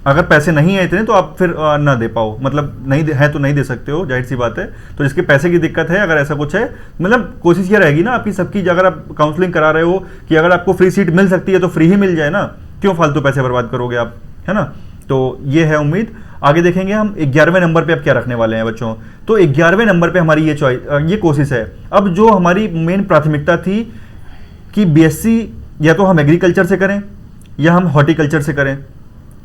अगर पैसे नहीं है इतने तो आप फिर ना दे पाओ, मतलब नहीं है तो नहीं दे सकते हो, जाहिर सी बात है। तो जिसके पैसे की दिक्कत है, अगर ऐसा कुछ है, मतलब कोशिश ये रहेगी ना आपकी सबकी, अगर आप काउंसलिंग करा रहे हो कि अगर आपको फ्री सीट मिल सकती है तो फ्री ही मिल जाए ना, क्यों फालतू पैसे बर्बाद करोगे आप, है ना। तो ये है उम्मीद। आगे देखेंगे हम 11वें नंबर पे अब क्या रखने वाले हैं बच्चों। तो 11वें नंबर पे हमारी ये कोशिश है। अब जो हमारी मेन प्राथमिकता थी कि BSc या तो हम एग्रीकल्चर से करें या हम हॉर्टिकल्चर से करें,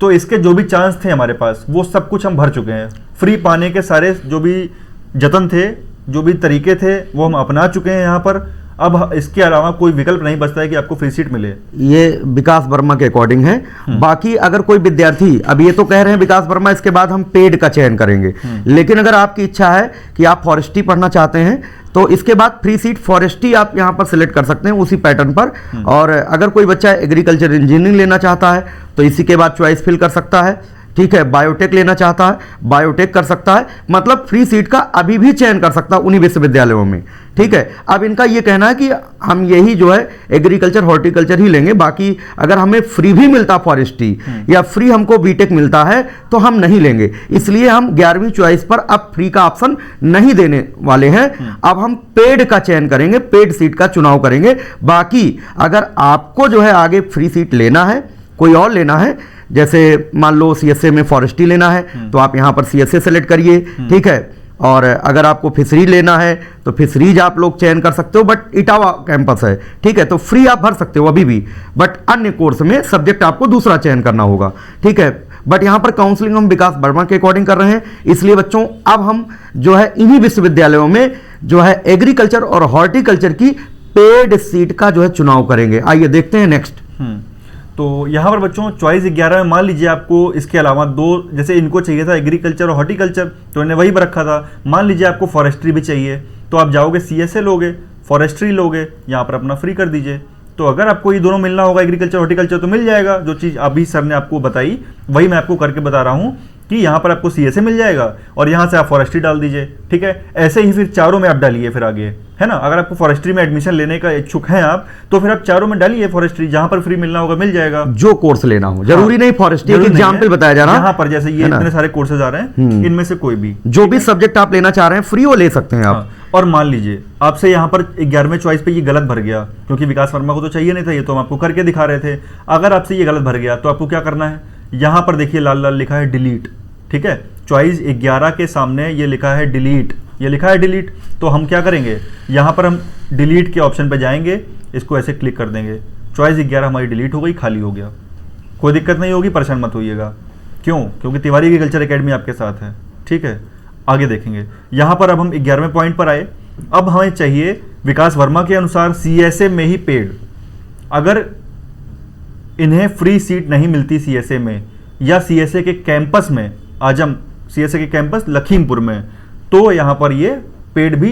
तो इसके जो भी चांस थे हमारे पास वो सब कुछ हम भर चुके हैं। फ्री पाने के सारे जो भी जतन थे, जो भी तरीके थे, वो हम अपना चुके हैं यहाँ पर। अब इसके अलावा कोई विकल्प नहीं बचता है कि आपको फ्री सीट मिले। ये विकास वर्मा के अकॉर्डिंग है। बाकी अगर कोई विद्यार्थी, अब ये तो कह रहे हैं विकास वर्मा इसके बाद हम पेड का चयन करेंगे, लेकिन अगर आपकी इच्छा है कि आप फॉरेस्ट्री पढ़ना चाहते हैं तो इसके बाद फ्री सीट फॉरेस्ट्री आप यहाँ पर सिलेक्ट कर सकते हैं उसी पैटर्न पर। और अगर कोई बच्चा एग्रीकल्चर इंजीनियरिंग लेना चाहता है तो इसी के बाद चॉइस फिल कर सकता है। ठीक है, बायोटेक लेना चाहता है बायोटेक कर सकता है, मतलब फ्री सीट का अभी भी चयन कर सकता है उन्हीं विश्वविद्यालयों में। ठीक है, अब इनका ये कहना है कि हम यही जो है एग्रीकल्चर हॉर्टिकल्चर ही लेंगे, बाकी अगर हमें फ्री भी मिलता फॉरेस्ट्री या फ्री हमको बीटेक मिलता है तो हम नहीं लेंगे। इसलिए हम 11वीं चॉइस पर अब फ्री का ऑप्शन नहीं देने वाले हैं। अब हम पेड का चयन करेंगे, पेड सीट का चुनाव करेंगे। बाकी अगर आपको जो है आगे फ्री सीट लेना है, कोई और लेना है, जैसे मान लो CSA में फॉरेस्ट्री लेना है तो आप यहाँ पर CSA सेलेक्ट करिए। ठीक है, और अगर आपको फिशरी लेना है तो फिशरीज आप लोग चयन कर सकते हो, बट इटावा कैंपस है। ठीक है, तो फ्री आप भर सकते हो अभी भी, बट अन्य कोर्स में सब्जेक्ट आपको दूसरा चयन करना होगा। ठीक है, बट यहाँ पर काउंसलिंग हम विकास वर्मा के अकॉर्डिंग कर रहे हैं, इसलिए बच्चों अब हम जो है इन्हीं विश्वविद्यालयों में जो है एग्रीकल्चर और हॉर्टिकल्चर की पेड सीट का जो है चुनाव करेंगे। आइए देखते हैं नेक्स्ट। तो यहाँ पर बच्चों चॉइस 11 में मान लीजिए आपको इसके अलावा दो, जैसे इनको चाहिए था एग्रीकल्चर और हॉर्टिकल्चर, तो इन्हें वही पर रखा था। मान लीजिए आपको फॉरेस्ट्री भी चाहिए, तो आप जाओगे CSA लोगे, फॉरेस्ट्री लोगे, यहाँ पर अपना फ्री कर दीजिए। तो अगर आपको ये दोनों मिलना होगा एग्रीकल्चर हॉर्टिकल्चर तो मिल जाएगा। जो चीज़ अभी सर ने आपको बताई वही मैं आपको करके बता रहा हूँ कि यहाँ पर आपको CSA मिल जाएगा और यहाँ से आप फॉरेस्ट्री डाल दीजिए, ठीक है। ऐसे ही फिर चारों में आप डालिए फिर आगे, है ना। अगर आपको फॉरेस्ट्री में एडमिशन लेने का इच्छुक हैं आप, तो फिर आप चारों में डालिए फॉरेस्ट्री, जहाँ पर फ्री मिलना होगा मिल जाएगा। जो कोर्स लेना हो, जरूरी नहीं फॉरेस्ट्री, एक एग्जाम्पल बताया जा रहा है। यहाँ पर जैसे ये इतने सारे कोर्सेज आ रहे हैं, इनमें से कोई भी जो भी सब्जेक्ट आप लेना चाह रहे हैं फ्री वो ले सकते हैं आप। और मान लीजिए आपसे यहाँ पर 11वें चॉइस पे ये गलत भर गया, क्योंकि विकास वर्मा को तो चाहिए नहीं था, ये तो हम आपको करके दिखा रहे थे। अगर आपसे ये गलत भर गया तो आपको क्या करना है, यहाँ पर देखिए लाल लाल लिखा है डिलीट, ठीक है। चॉइस 11 के सामने ये लिखा है डिलीट, ये लिखा है डिलीट। तो हम क्या करेंगे, यहाँ पर हम डिलीट के ऑप्शन पे जाएंगे, इसको ऐसे क्लिक कर देंगे। चॉइस 11 हमारी डिलीट हो गई, खाली हो गया। कोई दिक्कत नहीं होगी, परेशान मत होइएगा। क्यों? क्योंकि तिवारी एग्रीकल्चर एकेडमी आपके साथ है, ठीक है। आगे देखेंगे, यहाँ पर अब हम 11वें पॉइंट पर आए। अब हमें चाहिए विकास वर्मा के अनुसार CSA में ही पेड। अगर इन्हें फ्री सीट नहीं मिलती CSA में या CSA के कैंपस में, आजम CSA के कैंपस लखीमपुर में, तो यहाँ पर ये पेड भी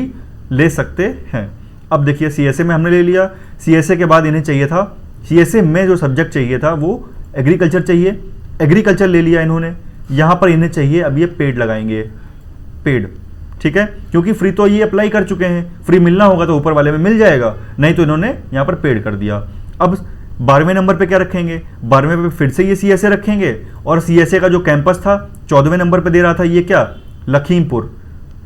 ले सकते हैं। अब देखिए CSA में हमने ले लिया, CSA के बाद इन्हें चाहिए था, CSA में जो सब्जेक्ट चाहिए था वो एग्रीकल्चर चाहिए, एग्रीकल्चर ले लिया इन्होंने। यहाँ पर इन्हें चाहिए, अब ये पेड लगाएंगे, पेड, ठीक है। क्योंकि फ्री तो ये अप्लाई कर चुके हैं, फ्री मिलना होगा तो ऊपर वाले में मिल जाएगा, नहीं तो इन्होंने यहाँ पर पेड कर दिया। अब 12वें नंबर पे क्या रखेंगे, 12वें पे फिर से ये CSA रखेंगे, और CSA का जो कैंपस था 14वें नंबर पे दे रहा था ये क्या, लखीमपुर।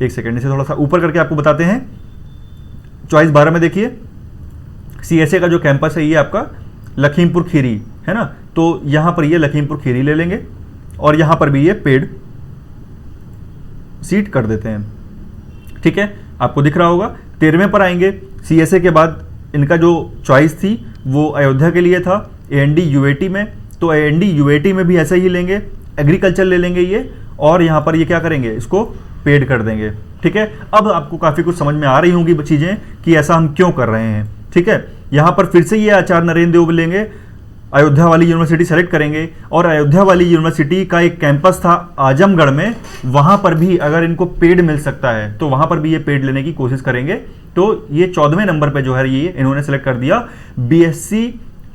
एक सेकेंड, इसे थोड़ा सा ऊपर करके आपको बताते हैं। चॉइस 12 में देखिए CSA का जो कैंपस है ये आपका लखीमपुर खीरी है ना, तो यहाँ पर ये लखीमपुर खीरी ले लेंगे और यहाँ पर भी ये पेड सीट कर देते हैं, ठीक है। आपको दिख रहा होगा। 13वें पर आएंगे, CSA के बाद इनका जो चॉइस थी वो अयोध्या के लिए था AND UAT में, तो AND UAT में भी ऐसा ही लेंगे, एग्रीकल्चर ले लेंगे ये, और यहाँ पर ये क्या करेंगे, इसको पेड कर देंगे, ठीक है। अब आपको काफ़ी कुछ समझ में आ रही होंगी चीज़ें कि ऐसा हम क्यों कर रहे हैं, ठीक है। यहाँ पर फिर से ये आचार्य नरेंद्र देव लेंगे, अयोध्या वाली यूनिवर्सिटी सेलेक्ट करेंगे, और अयोध्या वाली यूनिवर्सिटी का एक कैंपस था आजमगढ़ में, वहाँ पर भी अगर इनको पेड मिल सकता है तो वहाँ पर भी ये पेड लेने की कोशिश करेंगे। तो ये 14वें नंबर पे जो है ये इन्होंने सेलेक्ट कर दिया, BSc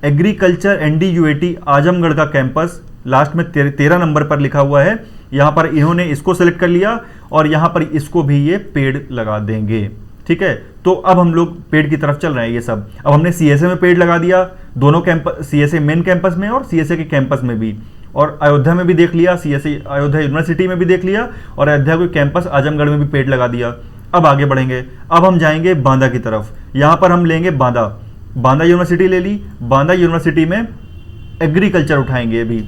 agriculture ND UAT Azamgarh का कैंपस, लास्ट में 13 नंबर पर लिखा हुआ है। यहाँ पर इन्होंने इसको सेलेक्ट कर लिया और यहाँ पर इसको भी ये पेड लगा देंगे, ठीक है। तो अब हम लोग पेड की तरफ चल रहे हैं ये सब। अब हमने CSA में पेड लगा दिया, दोनों कैंपस, CSA मेन कैंपस में और CSA के कैंपस में भी, और अयोध्या में भी देख लिया, CSA अयोध्या यूनिवर्सिटी में भी देख लिया, और अयोध्या के कैंपस आजमगढ़ में भी पेड लगा दिया। अब आगे बढ़ेंगे, अब हम जाएंगे बांदा की तरफ। यहाँ पर हम लेंगे बांदा यूनिवर्सिटी ले ली, बांदा यूनिवर्सिटी में एग्रीकल्चर उठाएंगे। अभी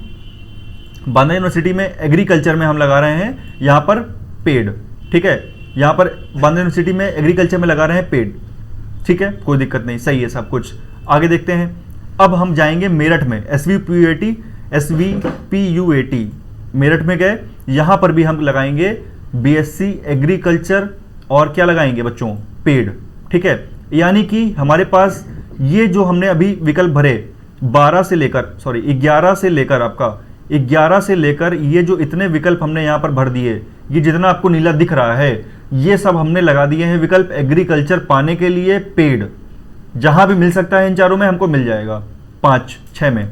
बांदा यूनिवर्सिटी में एग्रीकल्चर में हम लगा रहे हैं यहाँ पर पेड, ठीक है। यहाँ पर बांदा यूनिवर्सिटी में एग्रीकल्चर में लगा रहे हैं पेड, ठीक है, कोई दिक्कत नहीं, सही है सब कुछ। आगे देखते हैं, अब हम जाएंगे मेरठ में, SVPUAT मेरठ में गए, यहाँ पर भी हम लगाएंगे BSc एग्रीकल्चर, और क्या लगाएंगे बच्चों, पेड, ठीक है। यानी कि हमारे पास ये जो हमने अभी विकल्प भरे 11 से लेकर ये जो इतने विकल्प हमने यहाँ पर भर दिए, ये जितना आपको नीला दिख रहा है ये सब हमने लगा दिए हैं विकल्प एग्रीकल्चर पाने के लिए पेड। जहां भी मिल सकता है इन चारों में हमको मिल जाएगा, 5-6 में,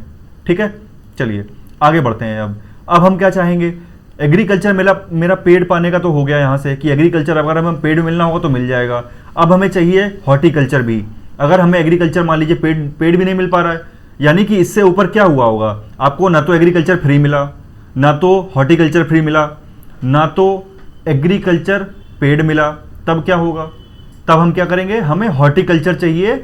ठीक है। चलिए आगे बढ़ते हैं। अब हम क्या चाहेंगे, एग्रीकल्चर मेरा पेड पाने का तो हो गया यहाँ से कि एग्रीकल्चर अगर हमें पेड मिलना होगा तो मिल जाएगा। अब हमें चाहिए हॉर्टिकल्चर भी। अगर हमें एग्रीकल्चर मान लीजिए पेड भी नहीं मिल पा रहा है, यानी कि इससे ऊपर क्या हुआ होगा, आपको ना तो एग्रीकल्चर फ्री मिला, ना तो हॉर्टिकल्चर फ्री मिला, ना तो एग्रीकल्चर पेड मिला, तब क्या होगा, तब हम क्या करेंगे, हमें हॉर्टिकल्चर चाहिए,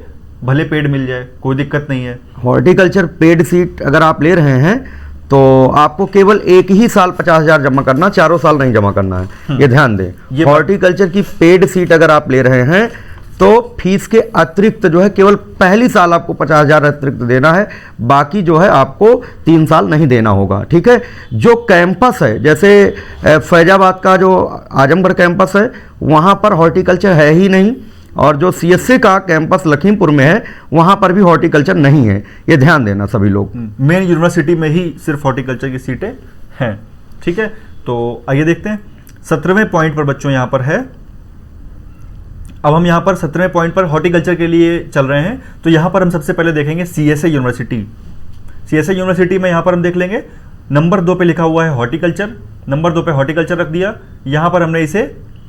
भले पेड मिल जाए कोई दिक्कत नहीं है। हॉर्टिकल्चर पेड सीट अगर आप ले रहे हैं तो आपको केवल एक ही साल 50,000 जमा करना, 4 साल नहीं जमा करना है, ये ध्यान दें। हॉर्टिकल्चर की पेड सीट अगर आप ले रहे हैं तो फीस के अतिरिक्त जो है केवल पहली साल आपको 50,000 अतिरिक्त देना है, बाकी जो है आपको 3 साल नहीं देना होगा, ठीक है। जो कैंपस है, जैसे फैजाबाद का जो आजमगढ़ कैंपस है वहाँ पर हॉर्टिकल्चर है ही नहीं, और जो सीएसए का कैंपस लखीमपुर में है वहाँ पर भी हॉर्टिकल्चर नहीं है, ये ध्यान देना सभी लोग। मेन यूनिवर्सिटी में ही सिर्फ हॉर्टिकल्चर की सीटें हैं। ठीक है, तो आइए देखते हैं 17वें पॉइंट पर बच्चों यहाँ पर है। अब हम यहाँ पर 17वें पॉइंट पर हॉर्टिकल्चर के लिए चल रहे हैं। तो यहाँ पर हम सबसे पहले देखेंगे सीएसए यूनिवर्सिटी। सीएसए यूनिवर्सिटी में यहाँ पर हम देख लेंगे नंबर 2 पे लिखा हुआ है हॉर्टिकल्चर, नंबर 2 पे हॉर्टिकल्चर रख दिया। यहाँ पर हमने इसे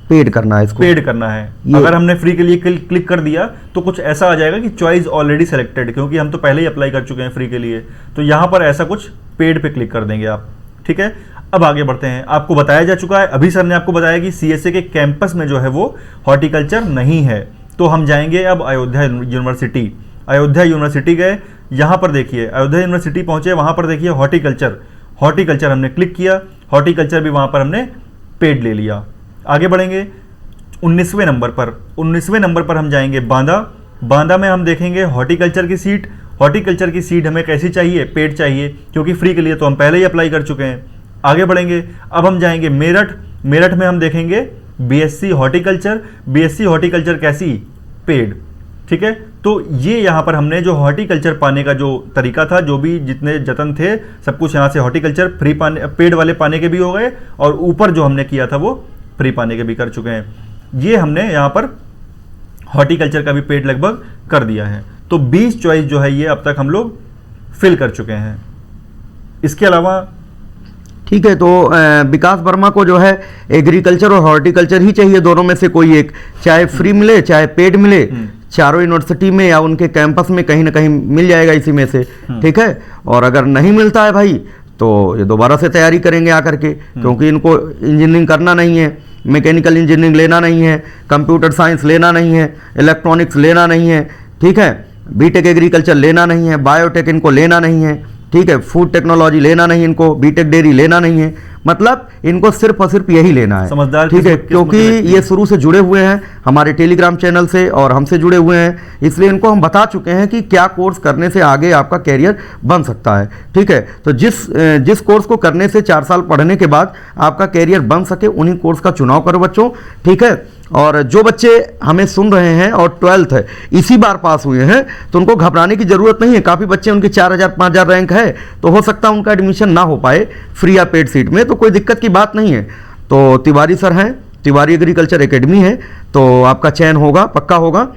पेड करना है, इसको पेड करना है। अगर हमने फ्री के लिए क्लिक कर दिया तो कुछ ऐसा आ जाएगा कि चॉइस ऑलरेडी सेलेक्टेड, क्योंकि हम तो पहले ही अप्लाई कर चुके हैं फ्री के लिए। तो यहाँ पर ऐसा कुछ पेड पे क्लिक कर देंगे आप। ठीक है, अब आगे बढ़ते हैं। आपको बताया जा चुका है, अभी सर ने आपको बताया कि सीएसए के कैंपस में जो है वो हॉर्टिकल्चर नहीं है। तो हम जाएंगे अब अयोध्या यूनिवर्सिटी। अयोध्या यूनिवर्सिटी गए, यहाँ पर देखिए अयोध्या यूनिवर्सिटी पहुंचे, वहां पर देखिए हॉर्टिकल्चर। हॉर्टिकल्चर हमने क्लिक किया, हॉर्टिकल्चर भी वहां पर हमने पेड ले लिया। आगे बढ़ेंगे 19वें नंबर पर। 19वें नंबर पर हम जाएंगे बांदा। बांदा में हम देखेंगे हॉर्टिकल्चर की सीट। हॉर्टिकल्चर की सीट हमें कैसी चाहिए? पेड चाहिए, क्योंकि फ्री के लिए तो हम पहले ही अप्लाई कर चुके हैं। आगे बढ़ेंगे, अब हम जाएंगे मेरठ। मेरठ में हम देखेंगे बीएससी हॉर्टिकल्चर। बीएससी हॉर्टिकल्चर कैसी? पेड। ठीक है, तो ये यहाँ पर हमने जो हॉर्टिकल्चर पाने का जो तरीका था, जो भी जितने जतन थे, सब कुछ यहाँ से हॉर्टिकल्चर फ्री पाने, पेड वाले पाने के भी हो गए, और ऊपर जो हमने किया था वो फ्री पाने के भी कर चुके हैं। ये हमने यहाँ पर हॉर्टिकल्चर का भी पेड लगभग कर दिया है। तो 20 चॉइस जो है ये अब तक हम लोग फिल कर चुके हैं। इसके अलावा ठीक है, तो विकास वर्मा को जो है एग्रीकल्चर और हॉर्टिकल्चर ही चाहिए, दोनों में से कोई एक, चाहे फ्री मिले चाहे पेड मिले, चारों यूनिवर्सिटी में या उनके कैंपस में कहीं ना कहीं मिल जाएगा इसी में से। ठीक है, और अगर नहीं मिलता है भाई तो ये दोबारा से तैयारी करेंगे आकर के, क्योंकि इनको इंजीनियरिंग करना नहीं है, मैकेनिकल इंजीनियरिंग लेना नहीं है, कंप्यूटर साइंस लेना नहीं है, इलेक्ट्रॉनिक्स लेना नहीं है। ठीक है, बीटेक एग्रीकल्चर लेना नहीं है, बायोटेक इनको लेना नहीं है। ठीक है, फूड टेक्नोलॉजी लेना नहीं इनको, बीटेक डेयरी लेना नहीं है, मतलब इनको सिर्फ और सिर्फ यही लेना है। समझदार। ठीक है, क्योंकि ये शुरू से जुड़े हुए हैं हमारे टेलीग्राम चैनल से और हमसे जुड़े हुए हैं, इसलिए इनको हम बता चुके हैं कि क्या कोर्स करने से आगे आपका कैरियर बन सकता है। ठीक है, तो जिस कोर्स को करने से 4 साल पढ़ने के बाद आपका कैरियर बन सके, उन्हीं कोर्स का चुनाव करो बच्चों। ठीक है, और जो बच्चे हमें सुन रहे हैं और 12th है इसी बार पास हुए हैं, तो उनको घबराने की जरूरत नहीं है। काफ़ी बच्चे उनके 4000 5000 रैंक है, तो हो सकता है उनका एडमिशन ना हो पाए फ्री या पेड सीट में, तो कोई दिक्कत की बात नहीं है। तो तिवारी सर हैं, तिवारी एग्रीकल्चर एकेडमी है, तो आपका चयन होगा, पक्का होगा।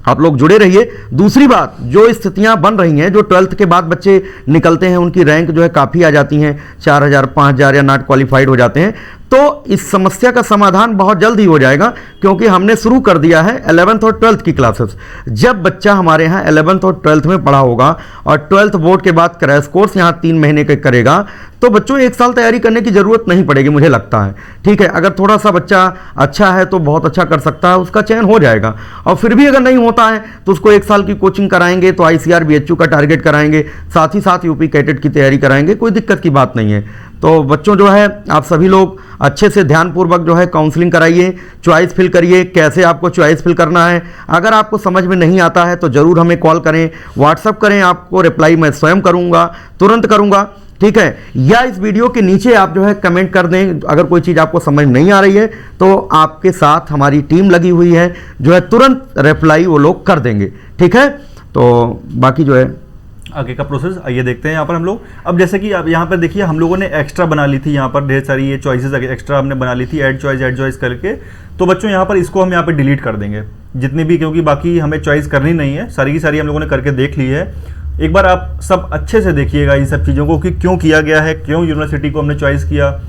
आप लोग जुड़े रहिए। दूसरी बात, जो स्थितियां बन रही हैं, जो 12th के बाद बच्चे निकलते हैं उनकी रैंक जो है काफ़ी आ जाती हैं, 4000 5000 या नॉट क्वालिफाइड हो जाते हैं, तो इस समस्या का समाधान बहुत जल्द ही हो जाएगा, क्योंकि हमने शुरू कर दिया है 11th और 12th की क्लासेस। जब बच्चा हमारे यहाँ 11th और 12th में पढ़ा होगा और 12th बोर्ड के बाद क्रैश कोर्स यहाँ 3 महीने का करेगा, तो बच्चों 1 साल तैयारी करने की जरूरत नहीं पड़ेगी, मुझे लगता है। ठीक है, अगर थोड़ा सा बच्चा अच्छा है तो बहुत अच्छा कर सकता है, उसका चयन हो जाएगा। और फिर भी अगर नहीं होता है तो उसको 1 साल की कोचिंग कराएंगे, तो ICR BHU का टारगेट कराएंगे, साथ ही साथ यूपी कैडेट की तैयारी कराएंगे, कोई दिक्कत की बात नहीं है। तो बच्चों जो है आप सभी लोग अच्छे से ध्यानपूर्वक जो है काउंसलिंग कराइए, चॉइस फिल करिए, कैसे आपको चॉइस फिल करना है। अगर आपको समझ में नहीं आता है तो ज़रूर हमें कॉल करें, व्हाट्सअप करें, आपको रिप्लाई मैं स्वयं करूँगा, तुरंत करूँगा। ठीक है, या इस वीडियो के नीचे आप जो है कमेंट कर दें, अगर कोई चीज़ आपको समझ नहीं आ रही है तो आपके साथ हमारी टीम लगी हुई है, जो है तुरंत रिप्लाई वो लोग कर देंगे। ठीक है, तो बाकी जो है आगे का प्रोसेस आइए देखते हैं। यहाँ पर हम लोग अब जैसे कि आप यहाँ पर देखिए, हम लोगों ने एक्स्ट्रा बना ली थी, यहाँ पर ढेर सारी ये चॉइसेस एक्स्ट्रा हमने बना ली थी, ऐड चॉइस करके। तो बच्चों यहाँ पर इसको हम यहाँ पर डिलीट कर देंगे जितनी भी, क्योंकि बाकी हमें चॉइस करनी नहीं है, सारी की सारी हम लोगों ने करके देख ली है। एक बार आप सब अच्छे से देखिएगा इन सब चीज़ों को कि क्यों किया गया है, क्यों यूनिवर्सिटी को हमने चॉइस किया।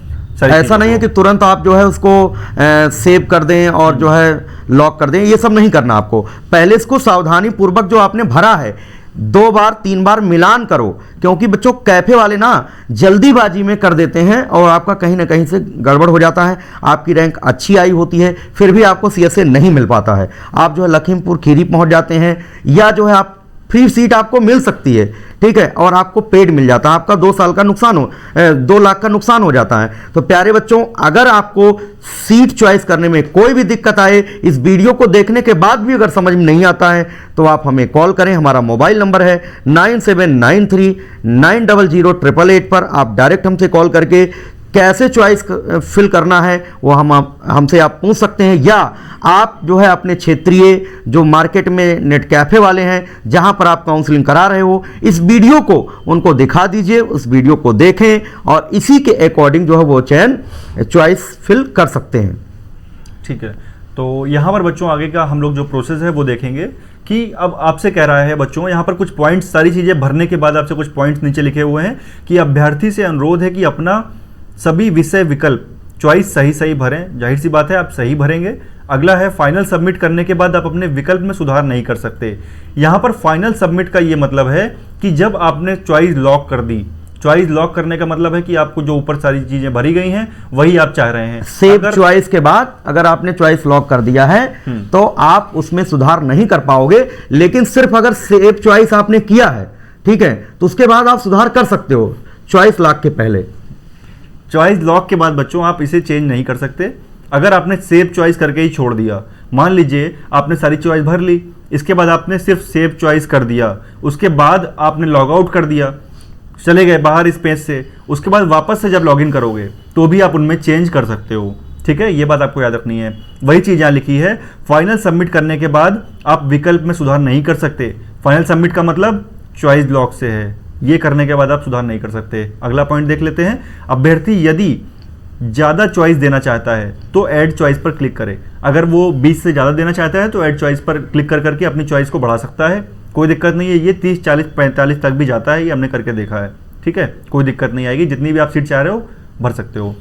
ऐसा नहीं है कि तुरंत आप जो है उसको सेव कर दें और जो है लॉक कर दें, ये सब नहीं करना आपको। पहले इसको सावधानी पूर्वक जो आपने भरा है 2 बार 3 बार मिलान करो, क्योंकि बच्चों कैफे वाले ना जल्दीबाजी में कर देते हैं और आपका कहीं ना कहीं से गड़बड़ हो जाता है। आपकी रैंक अच्छी आई होती है, फिर भी आपको CSA नहीं मिल पाता है। आप जो है लखीमपुर खीरी पहुंच जाते हैं, या जो है आप फ्री सीट आपको मिल सकती है, ठीक है, और आपको पेड मिल जाता है, आपका 2 साल का नुकसान 2 लाख का नुकसान हो जाता है। तो प्यारे बच्चों, अगर आपको सीट चॉइस करने में कोई भी दिक्कत आए, इस वीडियो को देखने के बाद भी अगर समझ में नहीं आता है, तो आप हमें कॉल करें। हमारा मोबाइल नंबर है 9793900888 पर। आप डायरेक्ट हमसे कॉल करके कैसे चॉइस फिल करना है वो हमसे आप पूछ सकते हैं, या आप जो है अपने क्षेत्रीय जो मार्केट में नेट कैफ़े वाले हैं जहां पर आप काउंसलिंग करा रहे हो, इस वीडियो को उनको दिखा दीजिए, उस वीडियो को देखें और इसी के अकॉर्डिंग जो है वो चॉइस फिल कर सकते हैं। ठीक है, तो यहाँ पर बच्चों आगे का हम लोग जो प्रोसेस है वो देखेंगे कि अब आपसे कह रहा है बच्चों, यहाँ पर कुछ पॉइंट्स, सारी चीज़ें भरने के बाद आपसे कुछ पॉइंट्स नीचे लिखे हुए हैं कि अभ्यर्थी से अनुरोध है कि अपना सभी विषय विकल्प चॉइस सही सही भरें। जाहिर सी बात है आप सही भरेंगे। अगला है फाइनल सबमिट करने के बाद आप अपने विकल्प में सुधार नहीं कर सकते। यहाँ पर फाइनल सबमिट का ये मतलब है कि जब आपने चॉइस लॉक कर दी, चॉइस लॉक करने का मतलब है कि आपको जो ऊपर सारी चीजें भरी गई हैं वही आप चाह रहे हैं। सेव चॉइस के बाद अगर आपने चॉइस लॉक कर दिया है तो आप उसमें सुधार नहीं कर पाओगे, लेकिन सिर्फ अगर सेव चॉइस आपने किया है, ठीक है, तो उसके बाद आप सुधार कर सकते हो चॉइस लॉक के पहले। चॉइस लॉक के बाद बच्चों आप इसे चेंज नहीं कर सकते। अगर आपने सेव चॉइस करके ही छोड़ दिया, मान लीजिए आपने सारी चॉइस भर ली, इसके बाद आपने सिर्फ सेव चॉइस कर दिया, उसके बाद आपने लॉग आउट कर दिया, चले गए बाहर इस पेज से, उसके बाद वापस से जब लॉगिन करोगे तो भी आप उनमें चेंज कर सकते हो। ठीक है, ये बात आपको याद रखनी है। वही चीज़ यहाँ लिखी है, फाइनल सबमिट करने के बाद आप विकल्प में सुधार नहीं कर सकते। फाइनल सबमिट का मतलब चॉइस लॉक से है, ये करने के बाद आप सुधार नहीं कर सकते। अगला पॉइंट देख लेते हैं, अभ्यर्थी यदि ज़्यादा चॉइस देना चाहता है तो ऐड चॉइस पर क्लिक करें। अगर वो 20 से ज़्यादा देना चाहता है तो ऐड चॉइस पर क्लिक कर करके अपनी चॉइस को बढ़ा सकता है, कोई दिक्कत नहीं है। ये 30, 40, 45 तक भी जाता है, ये हमने करके देखा है। ठीक है, कोई दिक्कत नहीं आएगी, जितनी भी आप सीट चाह रहे हो भर सकते हो।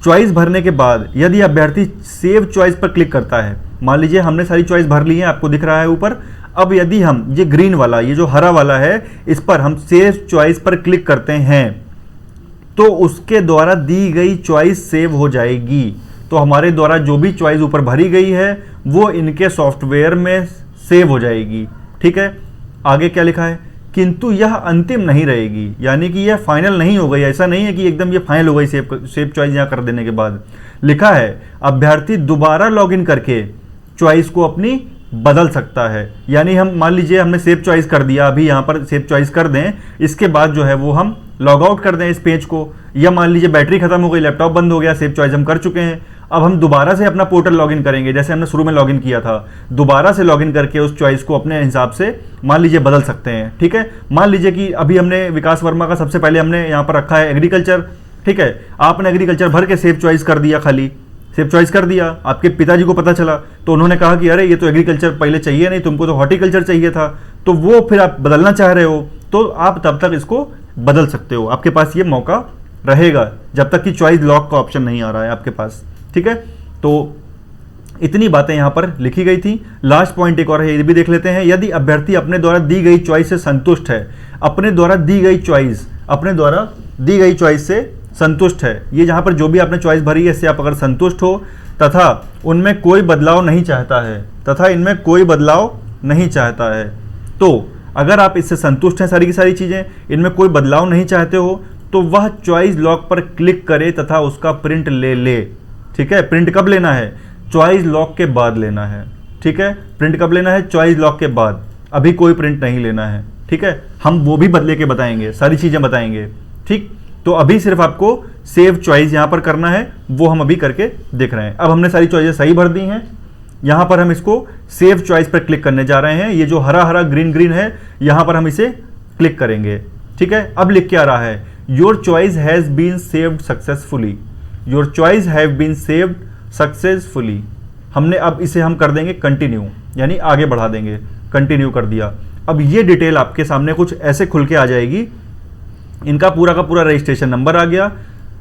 चॉइस भरने के बाद यदि अभ्यर्थी सेव चॉइस पर क्लिक करता है, मान लीजिए हमने सारी चॉइस भर ली है, आपको दिख रहा है ऊपर। अब यदि हम ये ग्रीन वाला, ये जो हरा वाला है, इस पर हम सेव चॉइस पर क्लिक करते हैं तो उसके द्वारा दी गई चॉइस सेव हो जाएगी। तो हमारे द्वारा जो भी चॉइस ऊपर भरी गई है वो इनके सॉफ्टवेयर में सेव हो जाएगी। ठीक है, आगे क्या लिखा है, किंतु यह अंतिम नहीं रहेगी, यानी कि यह फाइनल नहीं हो गई। ऐसा नहीं है कि एकदम ये फाइनल हो गई सेव चॉइस यहाँ कर देने के बाद। लिखा है अभ्यर्थी दोबारा लॉगिन करके चॉइस को अपनी बदल सकता है। यानी हम मान लीजिए हमने सेव चॉइस कर दिया, अभी यहाँ पर सेव चॉइस कर दें, इसके बाद जो है वो हम लॉग आउट कर दें इस पेज को, या मान लीजिए बैटरी खत्म हो गई, लैपटॉप बंद हो गया, सेव चॉइस हम कर चुके हैं, अब हम दोबारा से अपना पोर्टल लॉगिन करेंगे जैसे हमने शुरू में लॉगिन किया था, दोबारा से लॉगिन करके उस चॉइस को अपने हिसाब से मान लीजिए बदल सकते हैं। ठीक है, मान लीजिए कि अभी हमने विकास वर्मा का सबसे पहले हमने यहाँ पर रखा है एग्रीकल्चर। ठीक है, आपने एग्रीकल्चर भर के सेव चॉइस कर दिया, खाली सेव चॉइस कर दिया, आपके पिताजी को पता चला तो उन्होंने कहा कि अरे ये तो एग्रीकल्चर पहले चाहिए नहीं, तुमको तो हॉर्टिकल्चर चाहिए था, तो वो फिर आप बदलना चाह रहे हो तो आप तब तक इसको बदल सकते हो। आपके पास ये मौका रहेगा जब तक कि चॉइस लॉक का ऑप्शन नहीं आ रहा है आपके पास। ठीक है, तो इतनी बातें यहाँ पर लिखी गई थी। लास्ट पॉइंट एक और है, ये भी देख लेते हैं। यदि अभ्यर्थी अपने द्वारा दी गई चॉइस से संतुष्ट है, अपने द्वारा दी गई चॉइस से संतुष्ट है, ये जहाँ पर जो भी आपने चॉइस भरी है इससे आप अगर संतुष्ट हो तथा इनमें कोई बदलाव नहीं चाहता है, तो अगर आप इससे संतुष्ट हैं, सारी की सारी चीज़ें, इनमें कोई बदलाव नहीं चाहते हो, तो वह चॉइस लॉक पर क्लिक करे तथा उसका प्रिंट ले। ठीक है, प्रिंट कब लेना है, चॉइस लॉक के बाद लेना है। ठीक है, प्रिंट कब लेना है, चॉइस लॉक के बाद, अभी कोई प्रिंट नहीं लेना है। ठीक है, हम वो भी बदले के बताएंगे, सारी चीज़ें बताएंगे। ठीक, तो अभी सिर्फ आपको सेव चॉइस यहाँ पर करना है, वो हम अभी करके देख रहे हैं। अब हमने सारी चॉइसें सही भर दी हैं, यहाँ पर हम इसको सेव चॉइस पर क्लिक करने जा रहे हैं। ये जो हरा हरा ग्रीन ग्रीन है, यहाँ पर हम इसे क्लिक करेंगे। ठीक है, अब लिख के आ रहा है your choice has been saved successfully, your choice have been saved successfully. हमने अब इसे हम कर देंगे कंटिन्यू, यानी आगे बढ़ा देंगे, कंटिन्यू कर दिया। अब ये डिटेल आपके सामने कुछ ऐसे खुल के आ जाएगी, इनका पूरा का पूरा रजिस्ट्रेशन नंबर आ गया,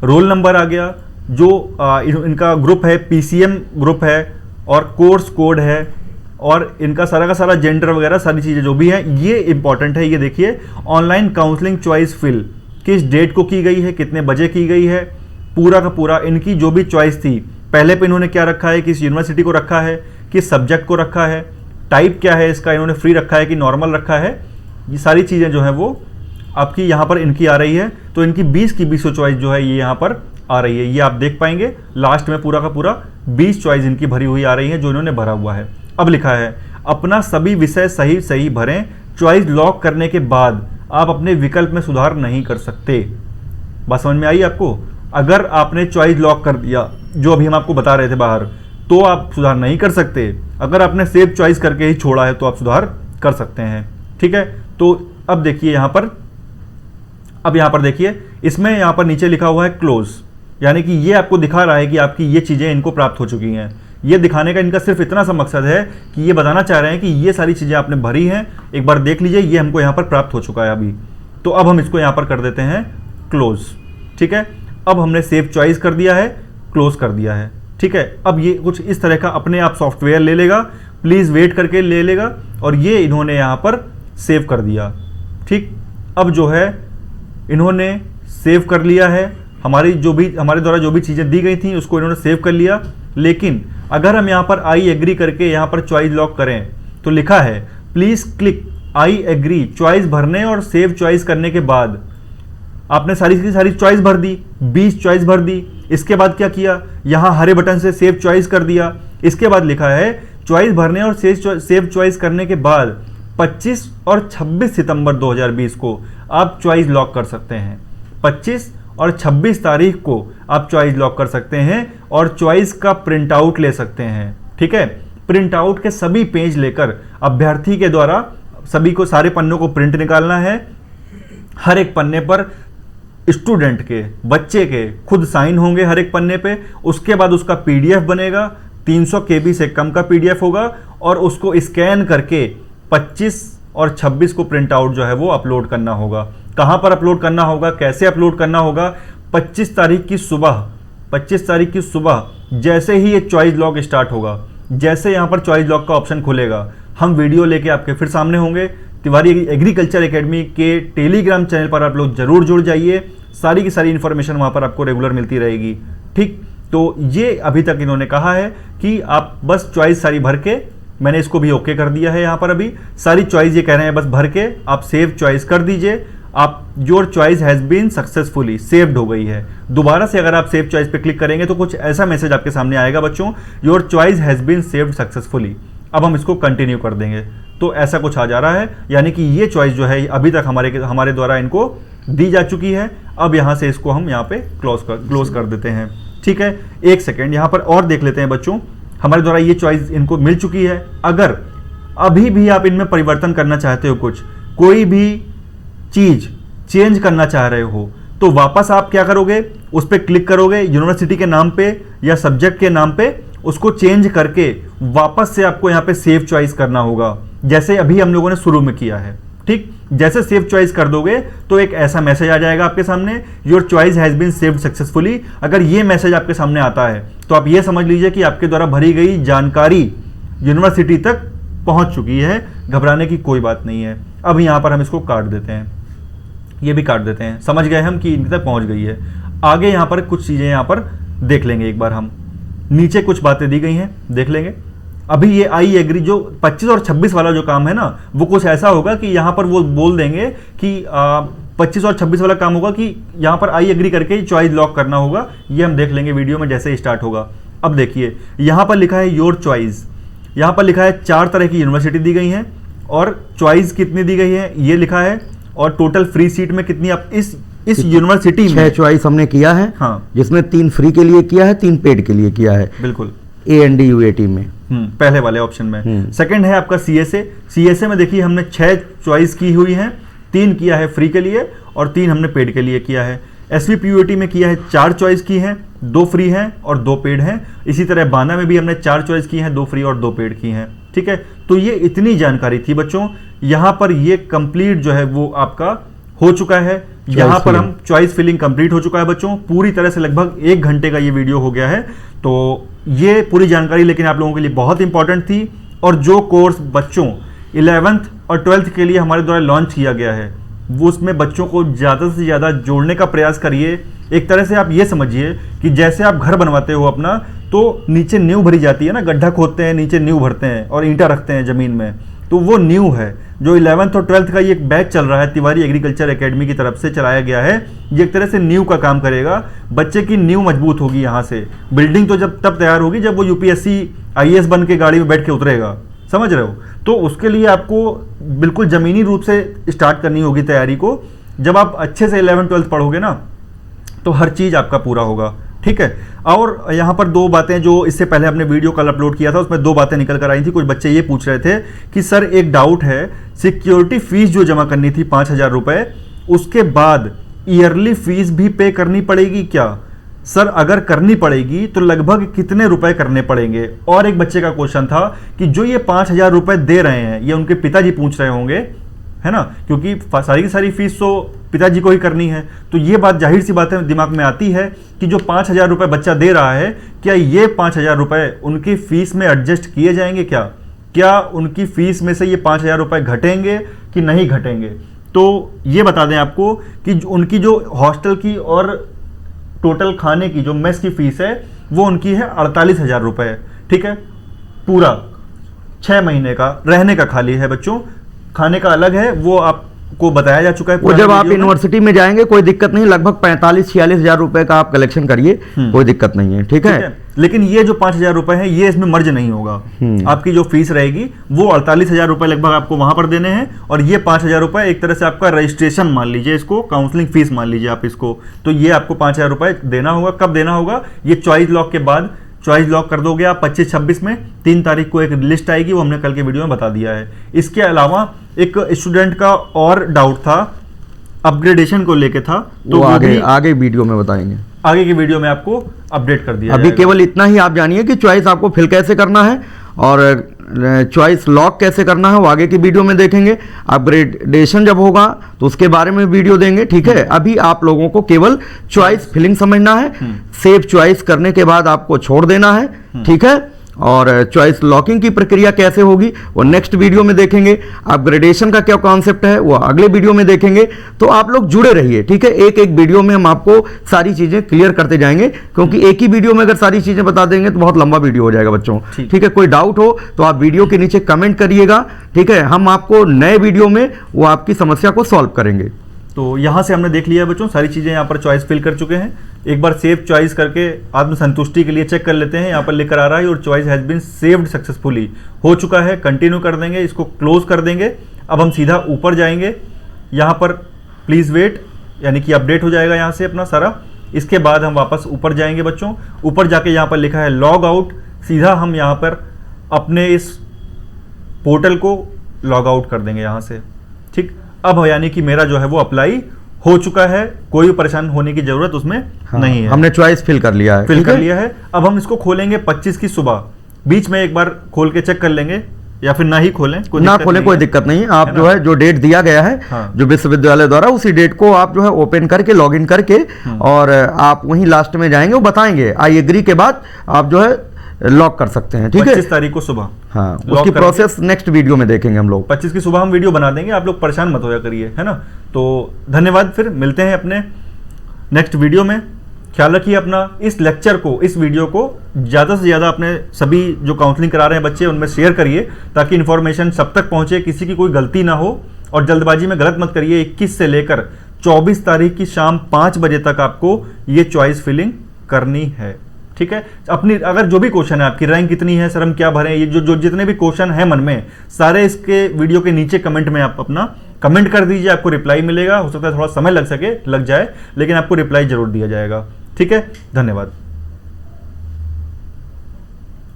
रोल नंबर आ गया, जो इनका ग्रुप है पीसीएम ग्रुप है, और कोर्स कोड है, और इनका सारा का सारा जेंडर वगैरह सारी चीज़ें जो भी हैं, ये इंपॉर्टेंट है। ये देखिए ऑनलाइन काउंसलिंग चॉइस फिल किस डेट को की गई है, कितने बजे की गई है, पूरा का पूरा इनकी जो भी चॉइस थी, पहले पे इन्होंने क्या रखा है, किस यूनिवर्सिटी को रखा है, किस सब्जेक्ट को रखा है, टाइप क्या है इसका, इन्होंने फ्री रखा है कि नॉर्मल रखा है, ये सारी चीज़ें जो है वो आपकी यहाँ पर इनकी आ रही है। तो इनकी 20 की 20 चॉइस जो है ये यहाँ पर आ रही है, ये आप देख पाएंगे लास्ट में पूरा का पूरा 20 चॉइस इनकी भरी हुई आ रही है जो इन्होंने भरा हुआ है। अब लिखा है अपना सभी विषय सही सही भरें, चॉइस लॉक करने के बाद आप अपने विकल्प में सुधार नहीं कर सकते। बात समझ में आई आपको? अगर आपने चॉइस लॉक कर दिया, जो अभी हम आपको बता रहे थे बाहर, तो आप सुधार नहीं कर सकते। अगर आपने सेव चॉइस करके ही छोड़ा है तो आप सुधार कर सकते हैं। ठीक है, तो अब देखिए यहाँ पर, अब यहाँ पर देखिए, इसमें यहाँ पर नीचे लिखा हुआ है क्लोज, यानी कि ये आपको दिखा रहा है कि आपकी ये चीज़ें इनको प्राप्त हो चुकी हैं। ये दिखाने का इनका सिर्फ इतना सा मकसद है कि ये बताना चाह रहे हैं कि ये सारी चीज़ें आपने भरी हैं, एक बार देख लीजिए, ये हमको यहाँ पर प्राप्त हो चुका है अभी। तो अब हम इसको यहाँ पर कर देते हैं क्लोज। ठीक है, अब हमने सेव चॉइस कर दिया है, क्लोज कर दिया है। ठीक है, अब ये कुछ इस तरह का अपने आप सॉफ्टवेयर ले लेगा, प्लीज़ वेट करके ले लेगा, और ये इन्होंने यहाँ पर सेव कर दिया। ठीक, अब जो है इन्होंने सेव कर लिया है, हमारे द्वारा जो भी चीज़ें दी गई थी उसको इन्होंने सेव कर लिया। लेकिन अगर हम यहाँ पर आई एग्री करके यहाँ पर चॉइस लॉक करें तो लिखा है please click I agree, choice भरने और सेव चॉइस करने के बाद आपने सारी की सारी चॉइस भर दी, 20 चॉइस भर दी। इसके बाद क्या किया, यहाँ हरे बटन से सेव चॉइस कर दिया। इसके बाद लिखा है चॉइस भरने और सेव चॉइस करने के बाद 25 और 26 सितंबर 2020 को आप चॉइस लॉक कर सकते हैं। 25 और 26 तारीख को आप चॉइस लॉक कर सकते हैं और चॉइस का प्रिंट आउट ले सकते हैं। ठीक है, प्रिंट आउट के सभी पेज लेकर अभ्यर्थी के द्वारा सभी को, सारे पन्नों को प्रिंट निकालना है। हर एक पन्ने पर स्टूडेंट के, बच्चे के खुद साइन होंगे हर एक पन्ने पे। उसके बाद उसका पीडीएफ बनेगा, 300 KB से कम का पीडीएफ होगा, और उसको स्कैन करके 25 और 26 को प्रिंट आउट जो है वो अपलोड करना होगा। कहाँ पर अपलोड करना होगा, कैसे अपलोड करना होगा? 25 तारीख की सुबह जैसे ही ये चॉइस लॉक स्टार्ट होगा, जैसे यहाँ पर चॉइस लॉक का ऑप्शन खुलेगा, हम वीडियो लेके आपके फिर सामने होंगे। तिवारी एग्रीकल्चर एकेडमी के टेलीग्राम चैनल पर आप लोग जरूर जुड़ जाइए, सारी की सारी इन्फॉर्मेशन वहाँ पर आपको रेगुलर मिलती रहेगी। ठीक, तो ये अभी तक इन्होंने कहा है कि आप बस चॉइस सारी भर के, मैंने इसको भी ओके कर दिया है, यहाँ पर अभी सारी चॉइस ये कह रहे हैं बस भर के आप सेव चॉइस कर दीजिए। आप your choice has been successfully saved हो गई है। दोबारा से अगर आप सेव चॉइस पे क्लिक करेंगे तो कुछ ऐसा मैसेज आपके सामने आएगा बच्चों, your choice has been saved successfully. अब हम इसको कंटिन्यू कर देंगे, तो ऐसा कुछ आ जा रहा है, यानी कि ये चॉइस जो है अभी तक हमारे द्वारा इनको दी जा चुकी है। अब यहाँ से इसको हम यहाँ पे क्लोज कर देते हैं। ठीक है, एक सेकेंड यहाँ पर और देख लेते हैं बच्चों, हमारे द्वारा ये चॉइस इनको मिल चुकी है। अगर अभी भी आप इनमें परिवर्तन करना चाहते हो, कुछ कोई भी चीज चेंज करना चाह रहे हो, तो वापस आप क्या करोगे, उस पर क्लिक करोगे, यूनिवर्सिटी के नाम पे या सब्जेक्ट के नाम पे, उसको चेंज करके वापस से आपको यहाँ पे सेव चॉइस करना होगा, जैसे अभी हम लोगों ने शुरू में किया है। ठीक, जैसे सेव चॉइस कर दोगे तो एक ऐसा मैसेज आ जाएगा आपके सामने, your choice has been saved successfully. अगर ये मैसेज आपके सामने आता है तो आप ये समझ लीजिए कि आपके द्वारा भरी गई जानकारी यूनिवर्सिटी तक पहुंच चुकी है, घबराने की कोई बात नहीं है। अब यहाँ पर हम इसको काट देते हैं, ये भी काट देते हैं, समझ गए हम कि इनके तक पहुंच गई है। आगे यहाँ पर कुछ चीज़ें यहाँ पर देख लेंगे एक बार हम, नीचे कुछ बातें दी गई हैं, देख लेंगे। अभी ये आई एग्री जो 25 और 26 वाला जो काम है ना, वो कुछ ऐसा होगा कि यहाँ पर वो बोल देंगे कि 25 और 26 वाला काम होगा कि यहाँ पर आई एग्री करके चॉइस लॉक करना होगा। ये हम देख लेंगे वीडियो में जैसे ही स्टार्ट होगा। अब देखिए यहाँ पर लिखा है योर चॉइस, यहाँ पर लिखा है 4 तरह की यूनिवर्सिटी दी गई हैं और चॉइस कितनी दी गई है ये लिखा है, और टोटल फ्री सीट में कितनी आप इस यूनिवर्सिटी में 6 चॉइस हमने किया है। हाँ, जिसमें 3 फ्री के लिए किया है, 3 पेड के लिए किया है। बिल्कुल, AND UAT में पहले वाले ऑप्शन में। सेकंड है आपका CSA में देखिए हमने 6 चॉइस की हुई हैं, 3 किया है फ्री के लिए और 3 हमने पेड के लिए किया है। SVPUAT में किया है 4 चॉइस की हैं, 2 फ्री हैं और 2 पेड हैं। इसी तरह बाना में भी हमने 4 चॉइस की हैं, 2 फ्री और 2 पेड की हैं। ठीक है, तो ये इतनी जानकारी थी बच्चों। यहाँ पर ये कंप्लीट जो है वो आपका हो चुका है। यहाँ पर हम चॉइस फिलिंग कंप्लीट हो चुका है बच्चों, पूरी तरह से लगभग 1 घंटे का ये वीडियो हो गया है। तो ये पूरी जानकारी लेकिन आप लोगों के लिए बहुत इंपॉर्टेंट थी। और जो कोर्स बच्चों 11th और 12th के लिए हमारे द्वारा लॉन्च किया गया है, वो उसमें बच्चों को ज़्यादा से ज़्यादा जोड़ने का प्रयास करिए। एक तरह से आप ये समझिए कि जैसे आप घर बनवाते हो अपना, तो नीचे नींव भरी जाती है ना, गड्ढा खोदते हैं, नीचे नींव भरते हैं और ईंटा रखते हैं ज़मीन में, तो वो नींव है। जो 11th और 12th का ये एक बैच चल रहा है, तिवारी एग्रीकल्चर एकेडमी की तरफ से चलाया गया है, ये एक तरह से नींव का काम करेगा। बच्चे की नींव मजबूत होगी। यहाँ से बिल्डिंग तो जब तब तैयार होगी जब वो UPSC IAS बन के गाड़ी में बैठ के उतरेगा, समझ रहे हो। तो उसके लिए आपको बिल्कुल ज़मीनी रूप से स्टार्ट करनी होगी तैयारी को। जब आप अच्छे से 11th 12th पढ़ोगे ना, तो हर चीज़ आपका पूरा होगा, ठीक है। और यहाँ पर दो बातें जो इससे पहले हमने वीडियो कल अपलोड किया था उसमें दो बातें निकल कर आई थी। कुछ बच्चे ये पूछ रहे थे कि सर एक डाउट है, सिक्योरिटी फीस जो जमा करनी थी 5,000 रुपये, उसके बाद ईयरली फीस भी पे करनी पड़ेगी क्या? सर अगर करनी पड़ेगी तो लगभग कितने रुपए करने पड़ेंगे? और एक बच्चे का क्वेश्चन था कि जो ये 5,000 रुपये दे रहे हैं, ये उनके पिताजी पूछ रहे होंगे, है ना, क्योंकि सारी की सारी फीस तो पिताजी को ही करनी है। तो ये बात जाहिर सी बात है दिमाग में आती है कि जो 5,000 रुपये बच्चा दे रहा है, क्या ये 5,000 रुपये उनकी फीस में एडजस्ट किए जाएंगे क्या उनकी फीस में से ये 5,000 रुपये घटेंगे कि नहीं घटेंगे? तो ये बता दें आपको कि उनकी जो हॉस्टल की और टोटल खाने की जो मेस की फीस है वो उनकी है 48,000 रुपये, ठीक है। पूरा 6 महीने का रहने का खाली है बच्चों, खाने का अलग है, वो आपको बताया जा चुका है। वो जब आप यूनिवर्सिटी में जाएंगे कोई दिक्कत नहीं, लगभग 45-46 हजार रुपए का आप कलेक्शन करिए, कोई दिक्कत नहीं है, ठीक है। लेकिन ये जो 5,000 रुपए है ये इसमें मर्ज नहीं होगा। आपकी जो फीस रहेगी वो 48,000 रुपए लगभग आपको वहां पर देने हैं, और ये 5,000 रुपए एक तरह से आपका रजिस्ट्रेशन मान लीजिए, इसको काउंसलिंग फीस मान लीजिए आप इसको। तो ये आपको 5,000 रुपए देना होगा। कब देना होगा? ये चॉइस लॉक के बाद। चॉइस लॉक कर दोगे आप 25-26 में, 3 तारीख को एक लिस्ट आएगी, वो हमने कल के वीडियो में बता दिया है। इसके अलावा एक स्टूडेंट का और डाउट था, अपग्रेडेशन को लेके था, तो वो आगे वीडियो में बताएंगे, आगे की वीडियो में आपको अपडेट कर दिया अभी जाएगा। केवल इतना ही आप जानिए कि चॉइस आपको फिल कैसे करना है और चॉइस लॉक कैसे करना है वो आगे की वीडियो में देखेंगे। अपग्रेडेशन जब होगा तो उसके बारे में वीडियो देंगे, ठीक है। अभी आप लोगों को केवल चॉइस फिलिंग समझना है, सेव चॉइस करने के बाद आपको छोड़ देना है, ठीक है। और चॉइस लॉकिंग की प्रक्रिया कैसे होगी वो नेक्स्ट वीडियो में देखेंगे। अपग्रेडेशन का क्या कॉन्सेप्ट है वो अगले वीडियो में देखेंगे। तो आप लोग जुड़े रहिए, ठीक है। एक एक वीडियो में हम आपको सारी चीजें क्लियर करते जाएंगे, क्योंकि एक ही वीडियो में अगर सारी चीजें बता देंगे तो बहुत लंबा वीडियो हो जाएगा बच्चों, ठीक है। कोई डाउट हो तो आप वीडियो के नीचे कमेंट करिएगा, ठीक है। हम आपको नए वीडियो में वो आपकी समस्या को सॉल्व करेंगे। तो यहाँ से हमने देख लिया बच्चों, सारी चीज़ें यहाँ पर चॉइस फिल कर चुके हैं। एक बार सेव चॉइस करके आत्मसंतुष्टि के लिए चेक कर लेते हैं। यहाँ पर लिख कर आ रहा है और choice has been saved successfully, हो चुका है। कंटिन्यू कर देंगे, इसको क्लोज कर देंगे। अब हम सीधा ऊपर जाएंगे, यहाँ पर प्लीज़ वेट, यानी कि अपडेट हो जाएगा यहाँ से अपना सारा। इसके बाद हम वापस ऊपर जाएंगे बच्चों। ऊपर जाके यहाँ पर लिखा है लॉग आउट, सीधा हम यहाँ पर अपने इस पोर्टल को लॉग आउट कर देंगे यहाँ से, ठीक। अब यानी कि मेरा जो है वो अप्लाई हो चुका है, कोई परेशान होने की जरूरत उसमें नहीं है। हमने चॉइस फिल कर लिया है, फिल कर लिया है। अब हम इसको खोलेंगे 25 की सुबह, बीच में एक बार खोल के चेक कर लेंगे, या फिर ना ही खोलें, ना खोलें कोई दिक्कत नहीं। आप जो है जो डेट दिया गया है, जो विश्वविद्यालय द्वारा, उसी डेट को आप जो है ओपन करके लॉगिन करके और आप वहीं लास्ट में जाएंगे, वो बताएंगे आई एग्री के बाद आप जो है लॉक कर सकते हैं, ठीक है। 25 तारीख को सुबह, हाँ, उसकी प्रोसेस नेक्स्ट वीडियो में देखेंगे हम लोग। 25 की सुबह हम वीडियो बना देंगे, आप लोग परेशान मत होया करिए, है ना। तो धन्यवाद, फिर मिलते हैं अपने नेक्स्ट वीडियो में। ख्याल रखिए अपना। इस लेक्चर को, इस वीडियो को ज़्यादा से ज़्यादा अपने सभी जो काउंसलिंग करा रहे हैं बच्चे उनमें शेयर करिए, ताकि इन्फॉर्मेशन सब तक पहुँचे, किसी की कोई गलती ना हो। और जल्दबाजी में गलत मत करिए। 21 से लेकर 24 तारीख की शाम 5 बजे तक आपको ये चॉइस फिलिंग करनी है, ठीक है। अपनी अगर जो भी क्वेश्चन है, आपकी रैंक कितनी है, सर हम क्या भरें, ये जो जितने भी क्वेश्चन है मन में, सारे इसके वीडियो के नीचे कमेंट में आप अपना कमेंट कर दीजिए, आपको रिप्लाई मिलेगा। हो सकता है थोड़ा समय लग जाए, लेकिन आपको रिप्लाई जरूर दिया जाएगा, ठीक है। धन्यवाद।